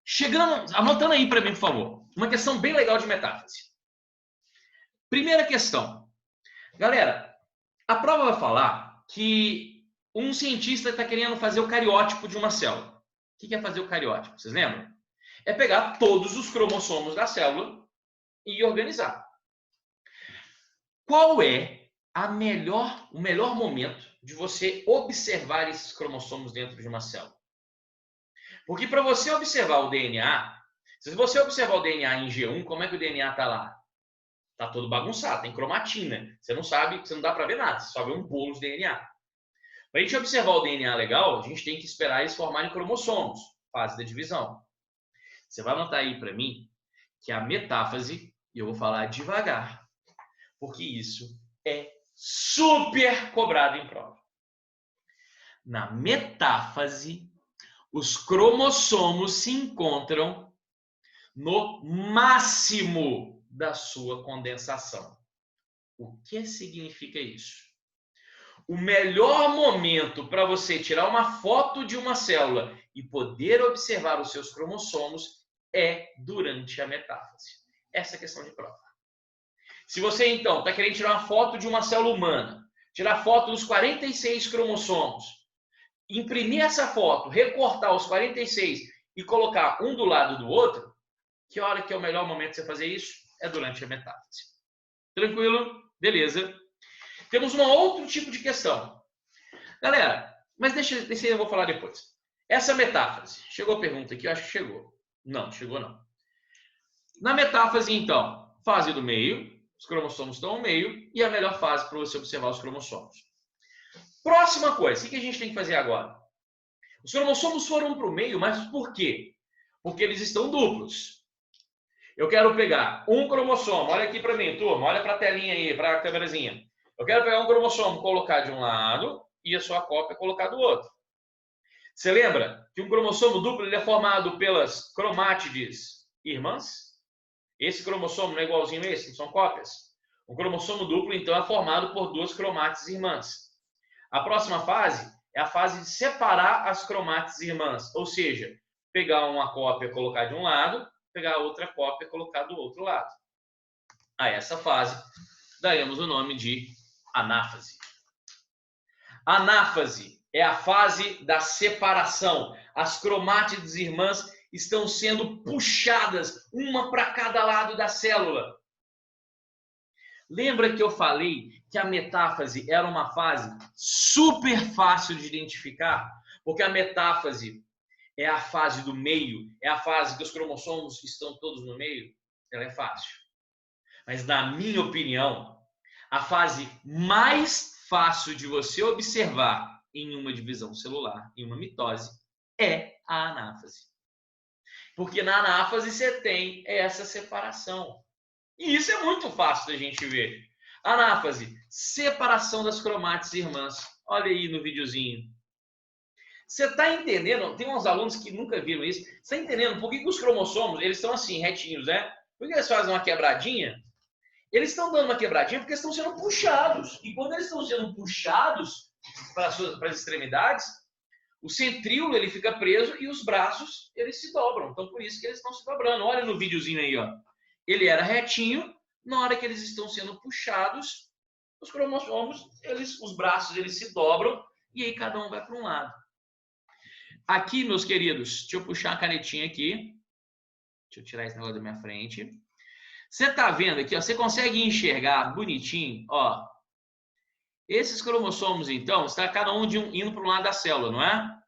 Chegando, anotando aí para mim, por favor. Uma questão bem legal de metáfase. Primeira questão. Galera, a prova vai falar que um cientista está querendo fazer o cariótipo de uma célula. O que é fazer o cariótipo? Vocês lembram? É pegar todos os cromossomos da célula e organizar. Qual é o melhor momento de você observar esses cromossomos dentro de uma célula? Porque para você observar o DNA, se você observar o DNA em G1, como é que o DNA está lá? Está todo bagunçado, tem cromatina. Você não sabe, você não dá para ver nada, você só vê um bolo de DNA. Para a gente observar o DNA legal, a gente tem que esperar eles formarem cromossomos, fase da divisão. Você vai anotar aí para mim que a metáfase, e eu vou falar devagar, porque isso é super cobrado em prova. Na metáfase, os cromossomos se encontram no máximo da sua condensação. O que significa isso? O melhor momento para você tirar uma foto de uma célula e poder observar os seus cromossomos é durante a metáfase. Essa é a questão de prova. Se você, então, está querendo tirar uma foto de uma célula humana, tirar foto dos 46 cromossomos, imprimir essa foto, recortar os 46 e colocar um do lado do outro, que hora que é o melhor momento de você fazer isso? É durante a metáfase. Tranquilo? Beleza. Temos um outro tipo de questão. Galera, mas deixa eu vou falar depois. Essa metáfase, chegou a pergunta aqui? Eu acho que chegou. Não, chegou não. Na metáfase, então, fase do meio, os cromossomos estão no meio, e a melhor fase para você observar os cromossomos. Próxima coisa, o que a gente tem que fazer agora? Os cromossomos foram para o meio, mas por quê? Porque eles estão duplos. Eu quero pegar um cromossomo, olha aqui para mim, turma, olha para a telinha aí, para a câmerazinha. Eu quero pegar um cromossomo, colocar de um lado e a sua cópia colocar do outro. Você lembra que um cromossomo duplo ele é formado pelas cromátides irmãs? Esse cromossomo não é igualzinho a esse, não são cópias? O cromossomo duplo, então, é formado por 2 cromátides irmãs. A próxima fase é a fase de separar as cromátides irmãs, ou seja, pegar uma cópia e colocar de um lado, pegar outra cópia e colocar do outro lado. A essa fase daremos o nome de anáfase. Anáfase é a fase da separação. As cromátides irmãs estão sendo puxadas uma para cada lado da célula. Lembra que eu falei que a metáfase era uma fase super fácil de identificar? Porque a metáfase é a fase do meio, é a fase que os cromossomos estão todos no meio. Ela é fácil. Mas, na minha opinião, a fase mais fácil de você observar em uma divisão celular, em uma mitose, é a anáfase. Porque na anáfase você tem essa separação. E isso é muito fácil da gente ver. Anáfase, separação das cromátides irmãs. Olha aí no videozinho. Você está entendendo? Tem uns alunos que nunca viram isso. Você está entendendo por que os cromossomos, eles estão assim, retinhos, né? Por que eles fazem uma quebradinha? Eles estão dando uma quebradinha porque estão sendo puxados. E quando eles estão sendo puxados para as extremidades, o centríolo ele fica preso e os braços eles se dobram. Então, por isso que eles estão se dobrando. Olha no videozinho aí, ó. Ele era retinho. Na hora que eles estão sendo puxados, os cromossomos, os braços eles se dobram e aí cada um vai para um lado. Aqui, meus queridos, deixa eu puxar a canetinha aqui. Deixa eu tirar esse negócio da minha frente. Você está vendo aqui, ó, você consegue enxergar bonitinho, ó. Esses cromossomos, então, está cada um indo para um lado da célula, não é?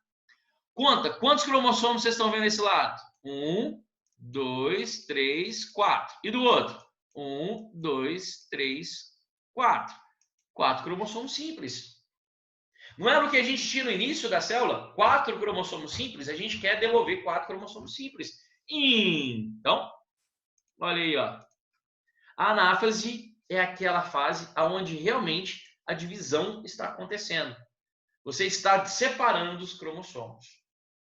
Conta, quantos cromossomos vocês estão vendo desse lado? 1, 2, 3, 4. E do outro? 1, 2, 3, 4. 4 cromossomos simples. Não era o que a gente tinha no início da célula? 4 cromossomos simples, a gente quer devolver 4 cromossomos simples. Então, olha aí, ó. A anáfase é aquela fase onde realmente a divisão está acontecendo. Você está separando os cromossomos.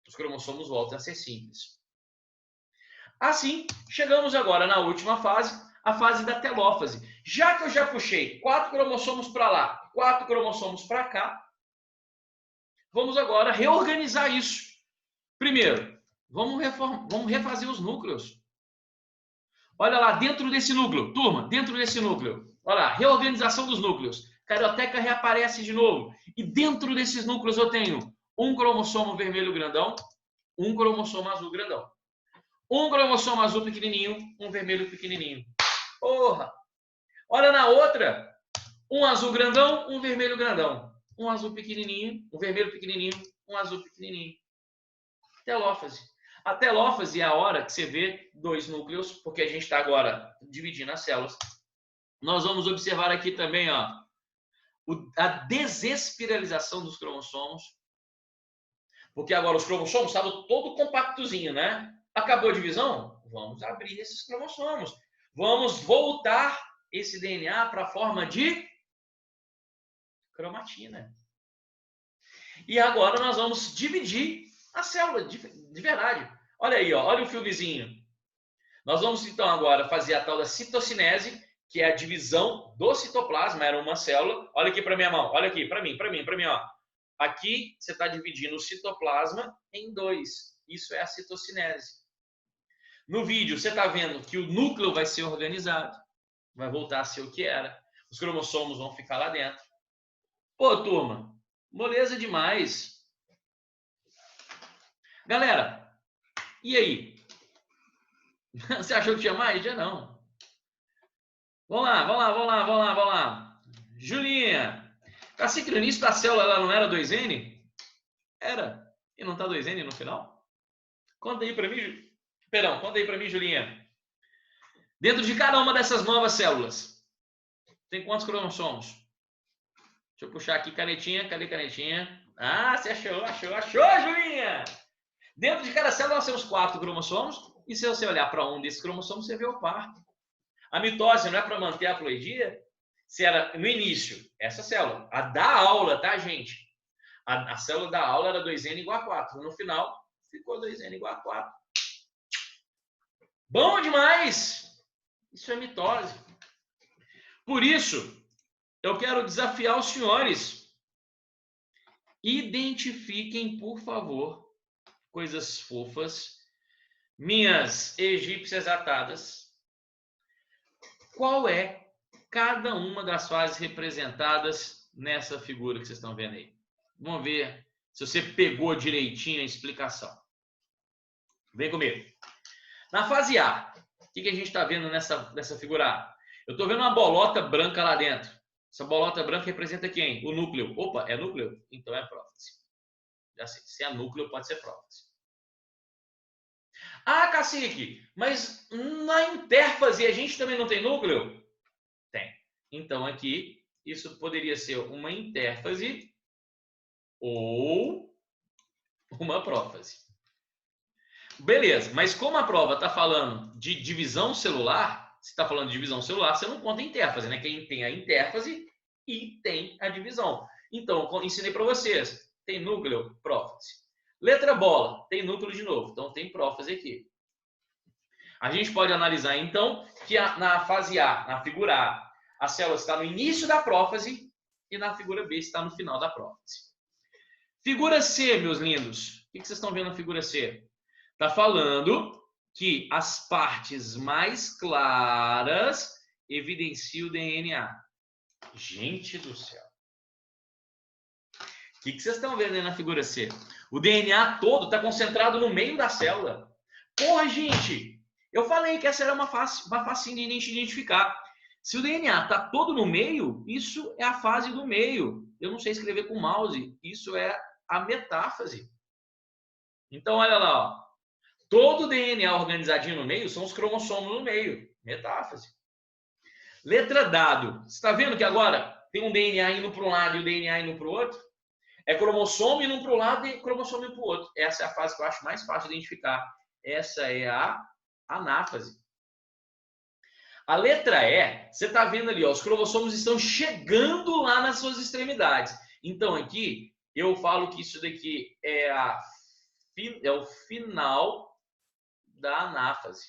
Os cromossomos voltam a ser simples. Assim, chegamos agora na última fase, a fase da telófase. Já que eu já puxei 4 cromossomos para lá, 4 cromossomos para cá, vamos agora reorganizar isso. Primeiro, vamos refazer os núcleos. Olha lá, dentro desse núcleo, turma, dentro desse núcleo, olha lá, reorganização dos núcleos. Carioteca reaparece de novo. E dentro desses núcleos eu tenho um cromossomo vermelho grandão, um cromossomo azul grandão. Um cromossomo azul pequenininho, um vermelho pequenininho. Porra! Olha na outra, um azul grandão, um vermelho grandão. Um azul pequenininho, um vermelho pequenininho, um azul pequenininho. Telófase. A telófase é a hora que você vê 2 núcleos, porque a gente está agora dividindo as células. Nós vamos observar aqui também, ó, a desespiralização dos cromossomos. Porque agora os cromossomos estavam todo compactozinho, né? Acabou a divisão? Vamos abrir esses cromossomos. Vamos voltar esse DNA para a forma de cromatina. E agora nós vamos dividir a célula de verdade. Olha aí, ó, olha o filmezinho. Nós vamos então agora fazer a tal da citocinese, que é a divisão do citoplasma, era uma célula. Olha aqui para minha mão, olha aqui, para mim, ó. Aqui você está dividindo o citoplasma em 2. Isso é a citocinese. No vídeo você está vendo que o núcleo vai ser organizado, vai voltar a ser o que era. Os cromossomos vão ficar lá dentro. Pô, turma, moleza demais. Galera, e aí? Você achou que tinha mais? Já não. Vamos lá. Julinha, assim que no início da célula ela não era 2N? Era. E não tá 2N no final? Conta aí para mim, Julinha. Dentro de cada uma dessas novas células, tem quantos cromossomos? Deixa eu puxar aqui, canetinha. Cadê canetinha? Ah, você achou, Julinha! Dentro de cada célula nós temos 4 cromossomos. E se você olhar para um desses cromossomos, você vê o par. A mitose não é para manter a haploidia? Se era no início, essa célula, a da aula, tá, gente? A célula da aula era 2N igual a 4. No final, ficou 2N igual a 4. Bom demais! Isso é mitose. Por isso, eu quero desafiar os senhores. Identifiquem, por favor, coisas fofas, minhas egípcias atadas. Qual é cada uma das fases representadas nessa figura que vocês estão vendo aí? Vamos ver se você pegou direitinho a explicação. Vem comigo. Na fase A, o que a gente está vendo nessa figura A? Eu estou vendo uma bolota branca lá dentro. Essa bolota branca representa quem? O núcleo. Opa, é núcleo? Então é prófase. Já sei, se é núcleo, pode ser prófase. Ah, cacique, mas na intérfase a gente também não tem núcleo? Tem. Então aqui, isso poderia ser uma intérfase ou uma prófase. Beleza, mas como a prova está falando de divisão celular, se está falando de divisão celular, você não conta intérfase, né? Quem tem a intérfase e tem a divisão. Então, eu ensinei para vocês. Tem núcleo, prófase. Letra bola, tem núcleo de novo. Então, tem prófase aqui. A gente pode analisar, então, que na fase A, na figura A, a célula está no início da prófase e na figura B está no final da prófase. Figura C, meus lindos. O que vocês estão vendo na figura C? Está falando que as partes mais claras evidenciam o DNA. Gente do céu. O que vocês estão vendo aí na figura C? O DNA todo está concentrado no meio da célula. Porra, gente! Eu falei que essa era uma facinha de identificar. Se o DNA está todo no meio, isso é a fase do meio. Eu não sei escrever com mouse. Isso é a metáfase. Então, olha lá, ó. Todo o DNA organizadinho no meio são os cromossomos no meio. Metáfase. Letra dado. Você está vendo que agora tem um DNA indo para um lado e o DNA indo para o outro? É cromossomo indo para um lado e cromossomo indo para o outro. Essa é a fase que eu acho mais fácil de identificar. Essa é a anáfase. A letra E, você está vendo ali, ó, os cromossomos estão chegando lá nas suas extremidades. Então, aqui, eu falo que isso daqui é o final da anáfase.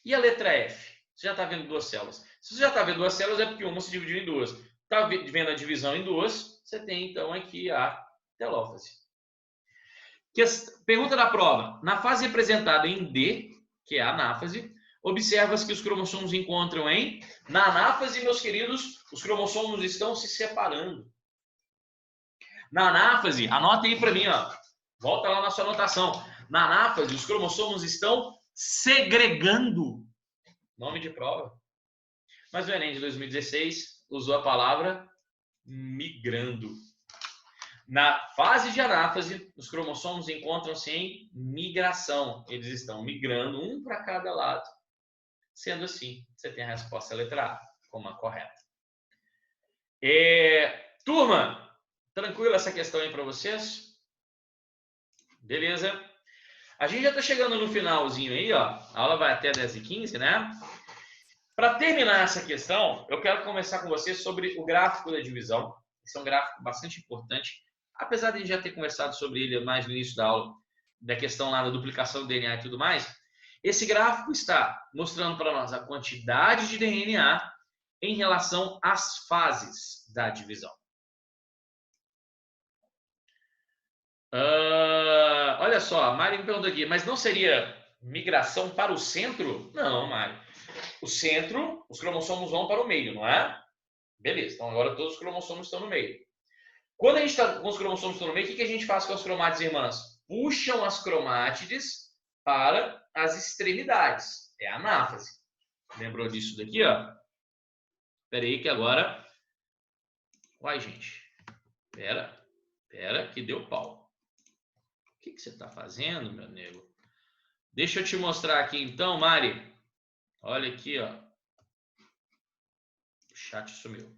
E a letra F? Você já está vendo duas células. Se você já está vendo duas células, é porque uma se dividiu em duas. Está vendo a divisão em duas, você tem, então, aqui a telófase. Pergunta da prova. Na fase representada em D, que é a anáfase, observa-se que os cromossomos encontram na anáfase, meus queridos, os cromossomos estão se separando. Na anáfase, anota aí para mim, ó. Volta lá na sua anotação. Na anáfase, os cromossomos estão segregando. Nome de prova. Mas o Enem de 2016 usou a palavra migrando. Na fase de anáfase, os cromossomos encontram-se em migração. Eles estão migrando um para cada lado. Sendo assim, você tem a resposta letra A como a correta. Turma, tranquila essa questão aí para vocês? Beleza? A gente já está chegando no finalzinho aí, ó. A aula vai até 10h15, né? Para terminar essa questão, eu quero conversar com vocês sobre o gráfico da divisão. Esse é um gráfico bastante importante. Apesar de a gente já ter conversado sobre ele mais no início da aula, da questão lá da duplicação do DNA e tudo mais, esse gráfico está mostrando para nós a quantidade de DNA em relação às fases da divisão. Olha só, a Mari me perguntou aqui, mas não seria migração para o centro? Não, Mari. O centro, os cromossomos vão para o meio, não é? Beleza, então agora todos os cromossomos estão no meio. Quando a gente está com os cromossomos no meio, o que a gente faz com as cromátides irmãs? Puxam as cromátides para as extremidades. É a anáfase. Lembrou disso daqui, ó? Espera aí que agora... Uai, gente. Espera que deu pau. O que você está fazendo, meu nego? Deixa eu te mostrar aqui então, Mari. Olha aqui, ó. O chat sumiu.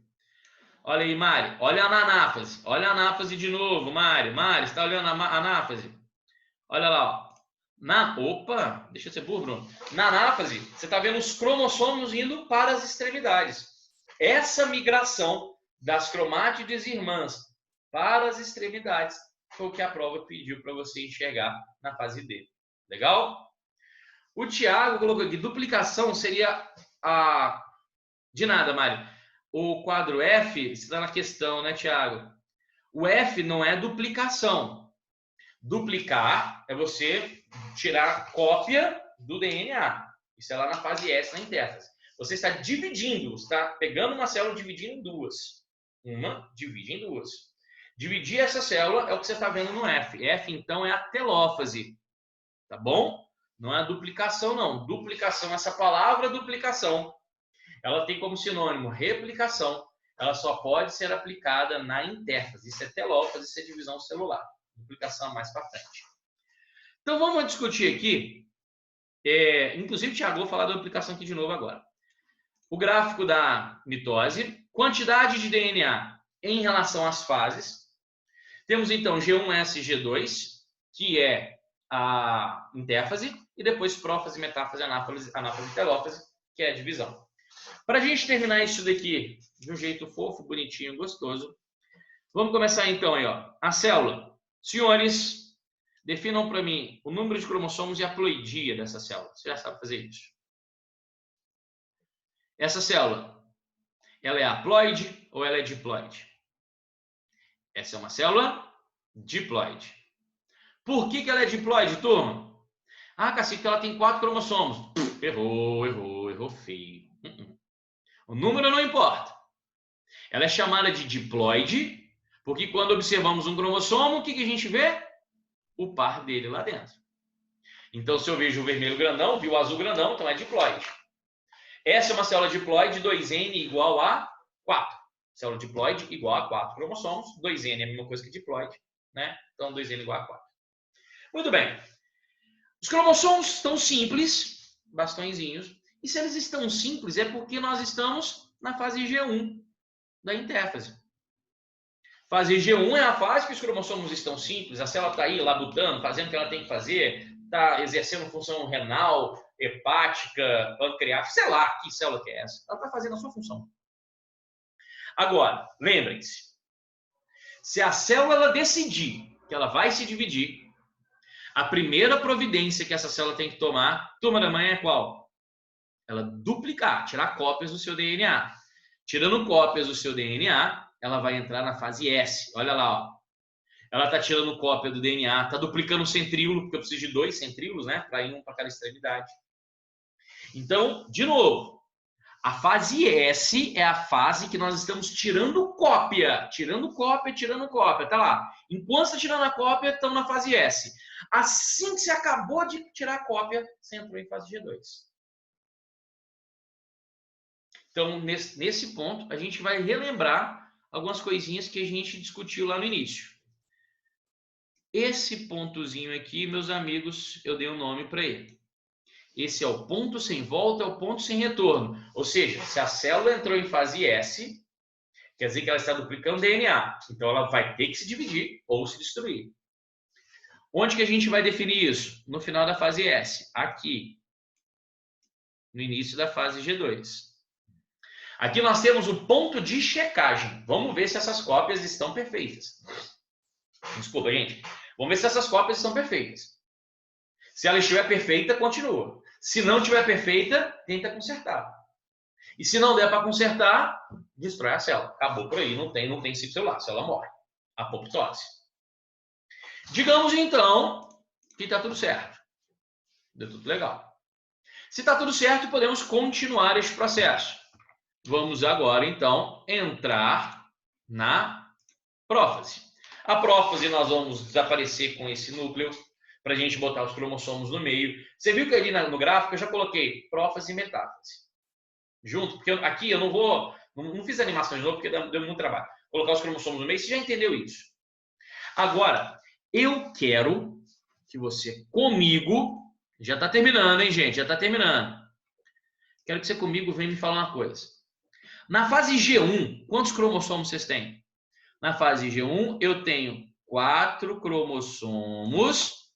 Olha aí, Mari. Olha a anáfase. Olha a anáfase de novo, Mari. Mari, você está olhando a anáfase? Olha lá, ó. Opa, deixa eu ser burro, Bruno. Na anáfase, você está vendo os cromossomos indo para as extremidades. Essa migração das cromátides irmãs para as extremidades foi o que a prova pediu para você enxergar na fase D. Legal? O Tiago colocou aqui, duplicação seria a... De nada, Mário. O quadro F está na questão, né, Tiago? O F não é duplicação. Duplicar é você tirar cópia do DNA. Isso é lá na fase S, na intérfase. Você está dividindo, você está pegando uma célula e dividindo em duas. Uma divide em duas. Dividir essa célula é o que você está vendo no F. F, então, é a telófase. Tá bom? Não é duplicação, não. Duplicação, essa palavra duplicação, ela tem como sinônimo replicação. ela só pode ser aplicada na intérfase. Isso é telófase, isso é divisão celular. Duplicação mais para frente. Então, vamos discutir aqui. Inclusive, o Thiago, vou falar da duplicação aqui de novo agora. O gráfico da mitose, quantidade de DNA em relação às fases. Temos, então, G1S e G2, que é a intérfase, e depois prófase, metáfase, anáfase, telófase, que é a divisão. Para a gente terminar isso daqui de um jeito fofo, bonitinho, gostoso, vamos começar então aí, ó. A célula. Senhores, definam para mim o número de cromossomos e a ploidia dessa célula. Você já sabe fazer isso? Essa célula, ela é haploide ou ela é diploide? Essa é uma célula diploide. Por que ela é diploide, turma? Ah, Cacique, ela tem 4 cromossomos. Errou feio. O número não importa. Ela é chamada de diploide, porque quando observamos um cromossomo, o que a gente vê? O par dele lá dentro. Então, se eu vejo o vermelho grandão, vi o azul grandão, então é diploide. Essa é uma célula diploide, 2N igual a 4. Célula diploide igual a 4 cromossomos. 2N é a mesma coisa que diploide, né? Então, 2N igual a 4. Muito bem. Os cromossomos estão simples, bastõezinhos. E se eles estão simples, é porque nós estamos na fase G1 da intérfase. Fase G1 é a fase que os cromossomos estão simples, a célula está aí labutando, fazendo o que ela tem que fazer, está exercendo função renal, hepática, pancreática, sei lá que célula que é essa. Ela está fazendo a sua função. Agora, lembrem-se, se a célula ela decidir que ela vai se dividir, a primeira providência que essa célula tem que tomar, turma da manhã, é qual? Ela duplicar, tirar cópias do seu DNA. Tirando cópias do seu DNA, ela vai entrar na fase S. Olha lá, ó. Ela está tirando cópia do DNA, está duplicando o centríolo, porque eu preciso de 2 centríolos, né? Para ir um para cada extremidade. Então, de novo, a fase S é a fase que nós estamos tirando cópia. Tirando cópia. Tá lá. Enquanto está tirando a cópia, estamos na fase S. Assim que você acabou de tirar a cópia, você entrou em fase G2. Então, nesse ponto, a gente vai relembrar algumas coisinhas que a gente discutiu lá no início. Esse pontozinho aqui, meus amigos, eu dei um nome para ele. Esse é o ponto sem volta, é o ponto sem retorno. Ou seja, se a célula entrou em fase S, quer dizer que ela está duplicando DNA. Então, ela vai ter que se dividir ou se destruir. Onde que a gente vai definir isso? No final da fase S. Aqui. No início da fase G2. Aqui nós temos o ponto de checagem. Vamos ver se essas cópias estão perfeitas. Desculpa, gente. Vamos ver se essas cópias estão perfeitas. Se ela estiver perfeita, continua. Se não estiver perfeita, tenta consertar. E se não der para consertar, destrói a célula. Acabou por aí, não tem ciclo celular, a célula morre. Apoptose. Digamos então que está tudo certo. Deu tudo legal. Se está tudo certo, podemos continuar este processo. Vamos agora, então, entrar na prófase. A prófase nós vamos desaparecer com esse núcleo para a gente botar os cromossomos no meio. Você viu que ali no gráfico eu já coloquei prófase e metáfase. Junto, porque aqui eu não fiz animação de novo porque deu muito trabalho. Colocar os cromossomos no meio, você já entendeu isso. Agora, eu quero que você comigo, já está terminando, hein, gente? Já está terminando. Quero que você comigo venha me falar uma coisa. Na fase G1, quantos cromossomos vocês têm? Na fase G1, eu tenho 4 cromossomos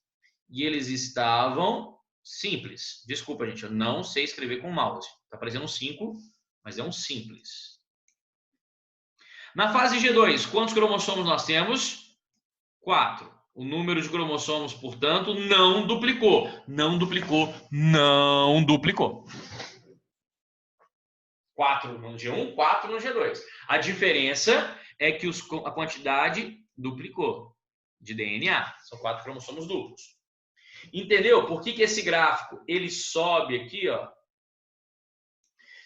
e eles estavam simples. Desculpa, gente, eu não sei escrever com mouse. Está parecendo um 5, mas é um simples. Na fase G2, quantos cromossomos nós temos? 4. O número de cromossomos, portanto, não duplicou. Não duplicou. 4 no G1, 4 no G2. A diferença é que a quantidade duplicou de DNA. São 4 cromossomos duplos. Entendeu? Por que esse gráfico ele sobe aqui, ó?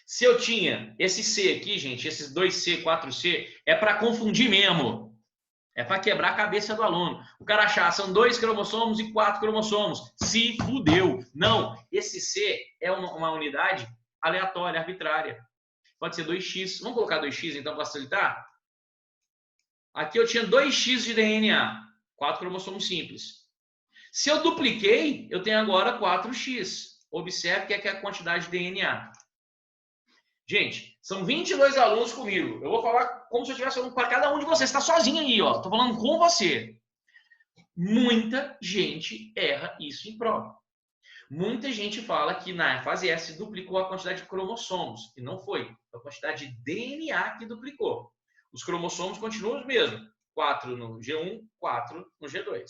Se eu tinha esse C aqui, gente, esses 2C, 4C, é para confundir mesmo. É para quebrar a cabeça do aluno. O cara achar, são 2 cromossomos e 4 cromossomos. Se fudeu. Não, esse C é uma unidade aleatória, arbitrária. pode ser 2x. Vamos colocar 2x então para facilitar? Aqui eu tinha 2x de DNA, 4 cromossomos simples. Se eu dupliquei, eu tenho agora 4x. Observe que é a quantidade de DNA. Gente, são 22 alunos comigo. Eu vou falar como se eu estivesse falando para cada um de vocês. Está sozinho aí, ó. Estou falando com você. Muita gente erra isso em prova. Muita gente fala que na fase S duplicou a quantidade de cromossomos. E não foi. A quantidade de DNA que duplicou. Os cromossomos continuam os mesmos. 4 no G1, 4 no G2.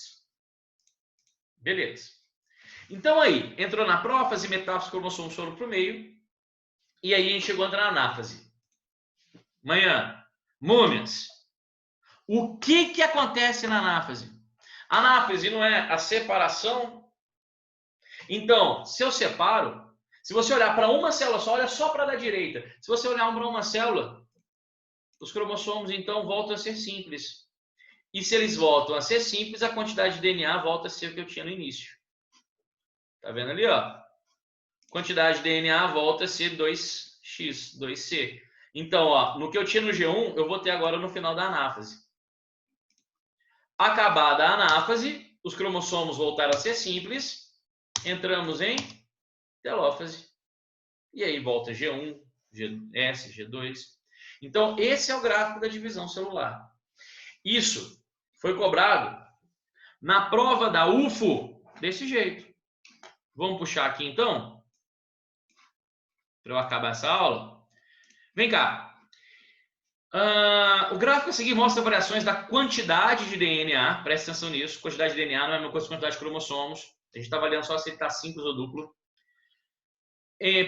Beleza. Então aí, entrou na prófase, metáfase, os cromossomos foram para o meio. E aí a gente chegou a entrar na anáfase. Amanhã, múmias. O que acontece na anáfase? A anáfase não é a separação? Então, se eu separo, se você olhar para uma célula só, olha só para a da direita. Se você olhar para uma célula, os cromossomos então voltam a ser simples. E se eles voltam a ser simples, a quantidade de DNA volta a ser o que eu tinha no início. Tá vendo ali, ó? Quantidade de DNA volta a ser 2x, 2c. Então, ó, no que eu tinha no G1, eu vou ter agora no final da anáfase. Acabada a anáfase, os cromossomos voltaram a ser simples, entramos em telófase. E aí volta G1, GS, G2. Então, esse é o gráfico da divisão celular. Isso foi cobrado na prova da UFO desse jeito. Vamos puxar aqui, então, para eu acabar essa aula. Vem cá. O gráfico a seguir mostra variações da quantidade de DNA. Presta atenção nisso. Quantidade de DNA não é a mesma coisa que quantidade de cromossomos. A gente está avaliando só se ele está simples ou duplo.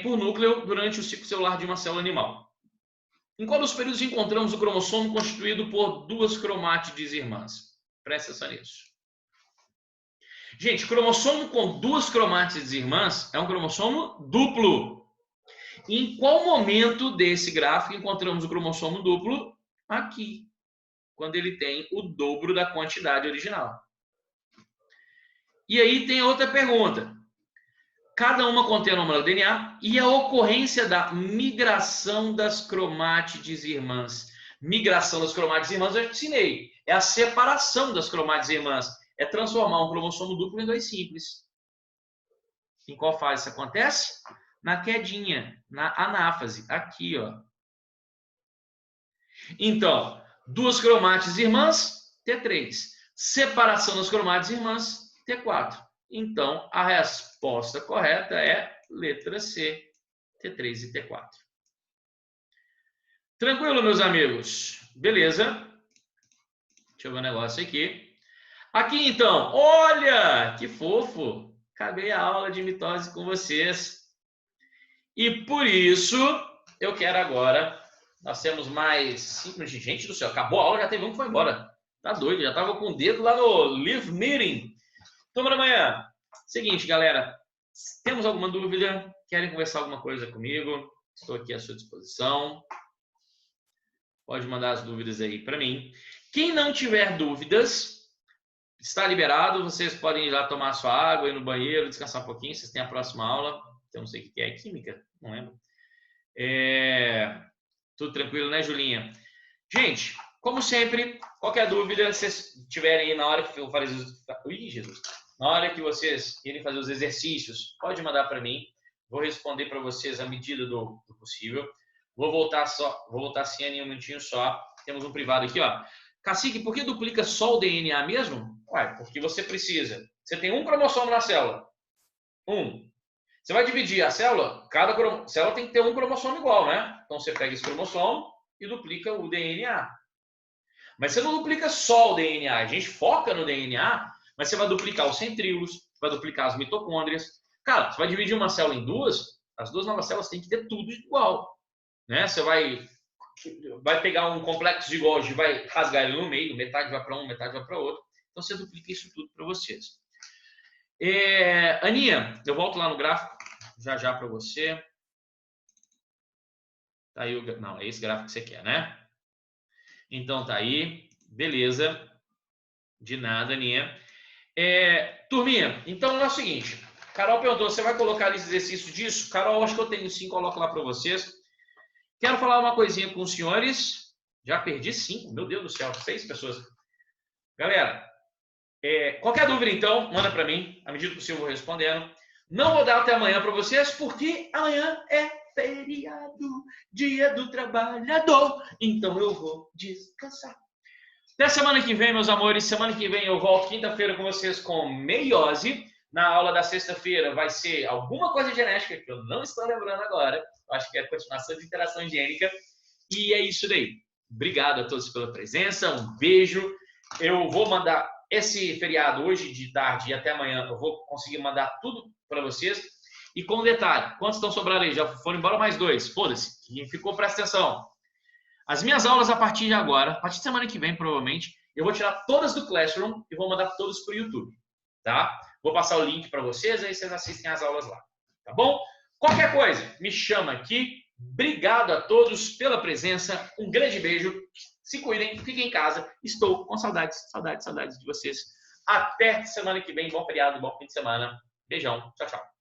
Por núcleo durante o ciclo celular de uma célula animal. Em qual dos períodos encontramos o cromossomo constituído por 2 cromátides irmãs? Presta atenção nisso. Gente, cromossomo com 2 cromátides irmãs é um cromossomo duplo. Em qual momento desse gráfico encontramos o cromossomo duplo? Aqui, quando ele tem o dobro da quantidade original. E aí tem outra pergunta. Cada uma contém o número do DNA e a ocorrência da migração das cromátides irmãs. Migração das cromátides irmãs eu já ensinei. É a separação das cromátides irmãs. É transformar um cromossomo duplo em 2 simples. Em qual fase isso acontece? Na quedinha, na anáfase. Aqui, ó. Então, 2 cromátides irmãs, T3. Separação das cromátides irmãs, T4. Então, a resposta correta é letra C, T3 e T4. Tranquilo, meus amigos? Beleza? Deixa eu ver um negócio aqui. Aqui, então, olha, que fofo. Acabei a aula de mitose com vocês. E por isso, eu quero agora... Nós temos mais 5 minutos. Gente do céu, acabou a aula, já teve um que foi embora. Tá doido, já estava com o dedo lá no Live Meeting. Turma da manhã. Seguinte, galera. Temos alguma dúvida? Querem conversar alguma coisa comigo? Estou aqui à sua disposição. Pode mandar as dúvidas aí para mim. Quem não tiver dúvidas, está liberado. Vocês podem ir lá tomar sua água, ir no banheiro, descansar um pouquinho. Vocês têm a próxima aula. Eu não sei o que é química, não lembro. Tudo tranquilo, né, Julinha? Gente, como sempre, qualquer dúvida, vocês tiverem aí na hora que eu farei na hora que vocês irem fazer os exercícios, pode mandar para mim. Vou responder para vocês à medida do possível. Vou voltar assim em um minutinho só. Temos um privado aqui, ó. Cacique, por que duplica só o DNA mesmo? Ué, porque você precisa. Você tem um cromossomo na célula. Você vai dividir a célula, cada célula tem que ter um cromossomo igual, né? Então você pega esse cromossomo e duplica o DNA. Mas você não duplica só o DNA. A gente foca no DNA, mas você vai duplicar os centríolos, vai duplicar as mitocôndrias. Cara, você vai dividir uma célula em duas, as duas novas células têm que ter tudo igual. Né? Você vai pegar um complexo de Golgi, vai rasgar ele no meio, metade vai para um, metade vai para outro. Então você duplica isso tudo para vocês. Aninha, eu volto lá no gráfico já para você. Tá aí não, é esse gráfico que você quer, né? Então tá aí, beleza. De nada, Aninha. Turminha, então é o seguinte. Carol perguntou, você vai colocar esse exercício disso? Carol, acho que eu tenho sim, coloco lá para vocês. Quero falar uma coisinha com os senhores. Já perdi 5, meu Deus do céu, 6 pessoas. Galera, qualquer dúvida, então, manda para mim. À medida que eu vou respondendo. Não vou dar até amanhã para vocês, porque amanhã é feriado, dia do trabalhador. Então eu vou descansar. Até semana que vem, meus amores. Semana que vem eu volto quinta-feira com vocês com meiose. Na aula da sexta-feira vai ser alguma coisa genética, que eu não estou lembrando agora. Acho que é a continuação de interação higiênica. E é isso daí. Obrigado a todos pela presença. Um beijo. Eu vou mandar esse feriado hoje de tarde e até amanhã. Eu vou conseguir mandar tudo para vocês. E com um detalhe. Quantos estão sobrando aí? Já foram embora mais 2. Foda-se. Quem ficou, presta atenção. As minhas aulas a partir de agora, a partir de semana que vem, provavelmente, eu vou tirar todas do Classroom e vou mandar todas para o YouTube. Tá? Vou passar o link para vocês, aí vocês assistem as aulas lá. Tá bom? Qualquer coisa, me chama aqui. Obrigado a todos pela presença. Um grande beijo. Se cuidem, fiquem em casa. Estou com saudades de vocês. Até semana que vem. Bom feriado, bom fim de semana. Beijão. Tchau, tchau.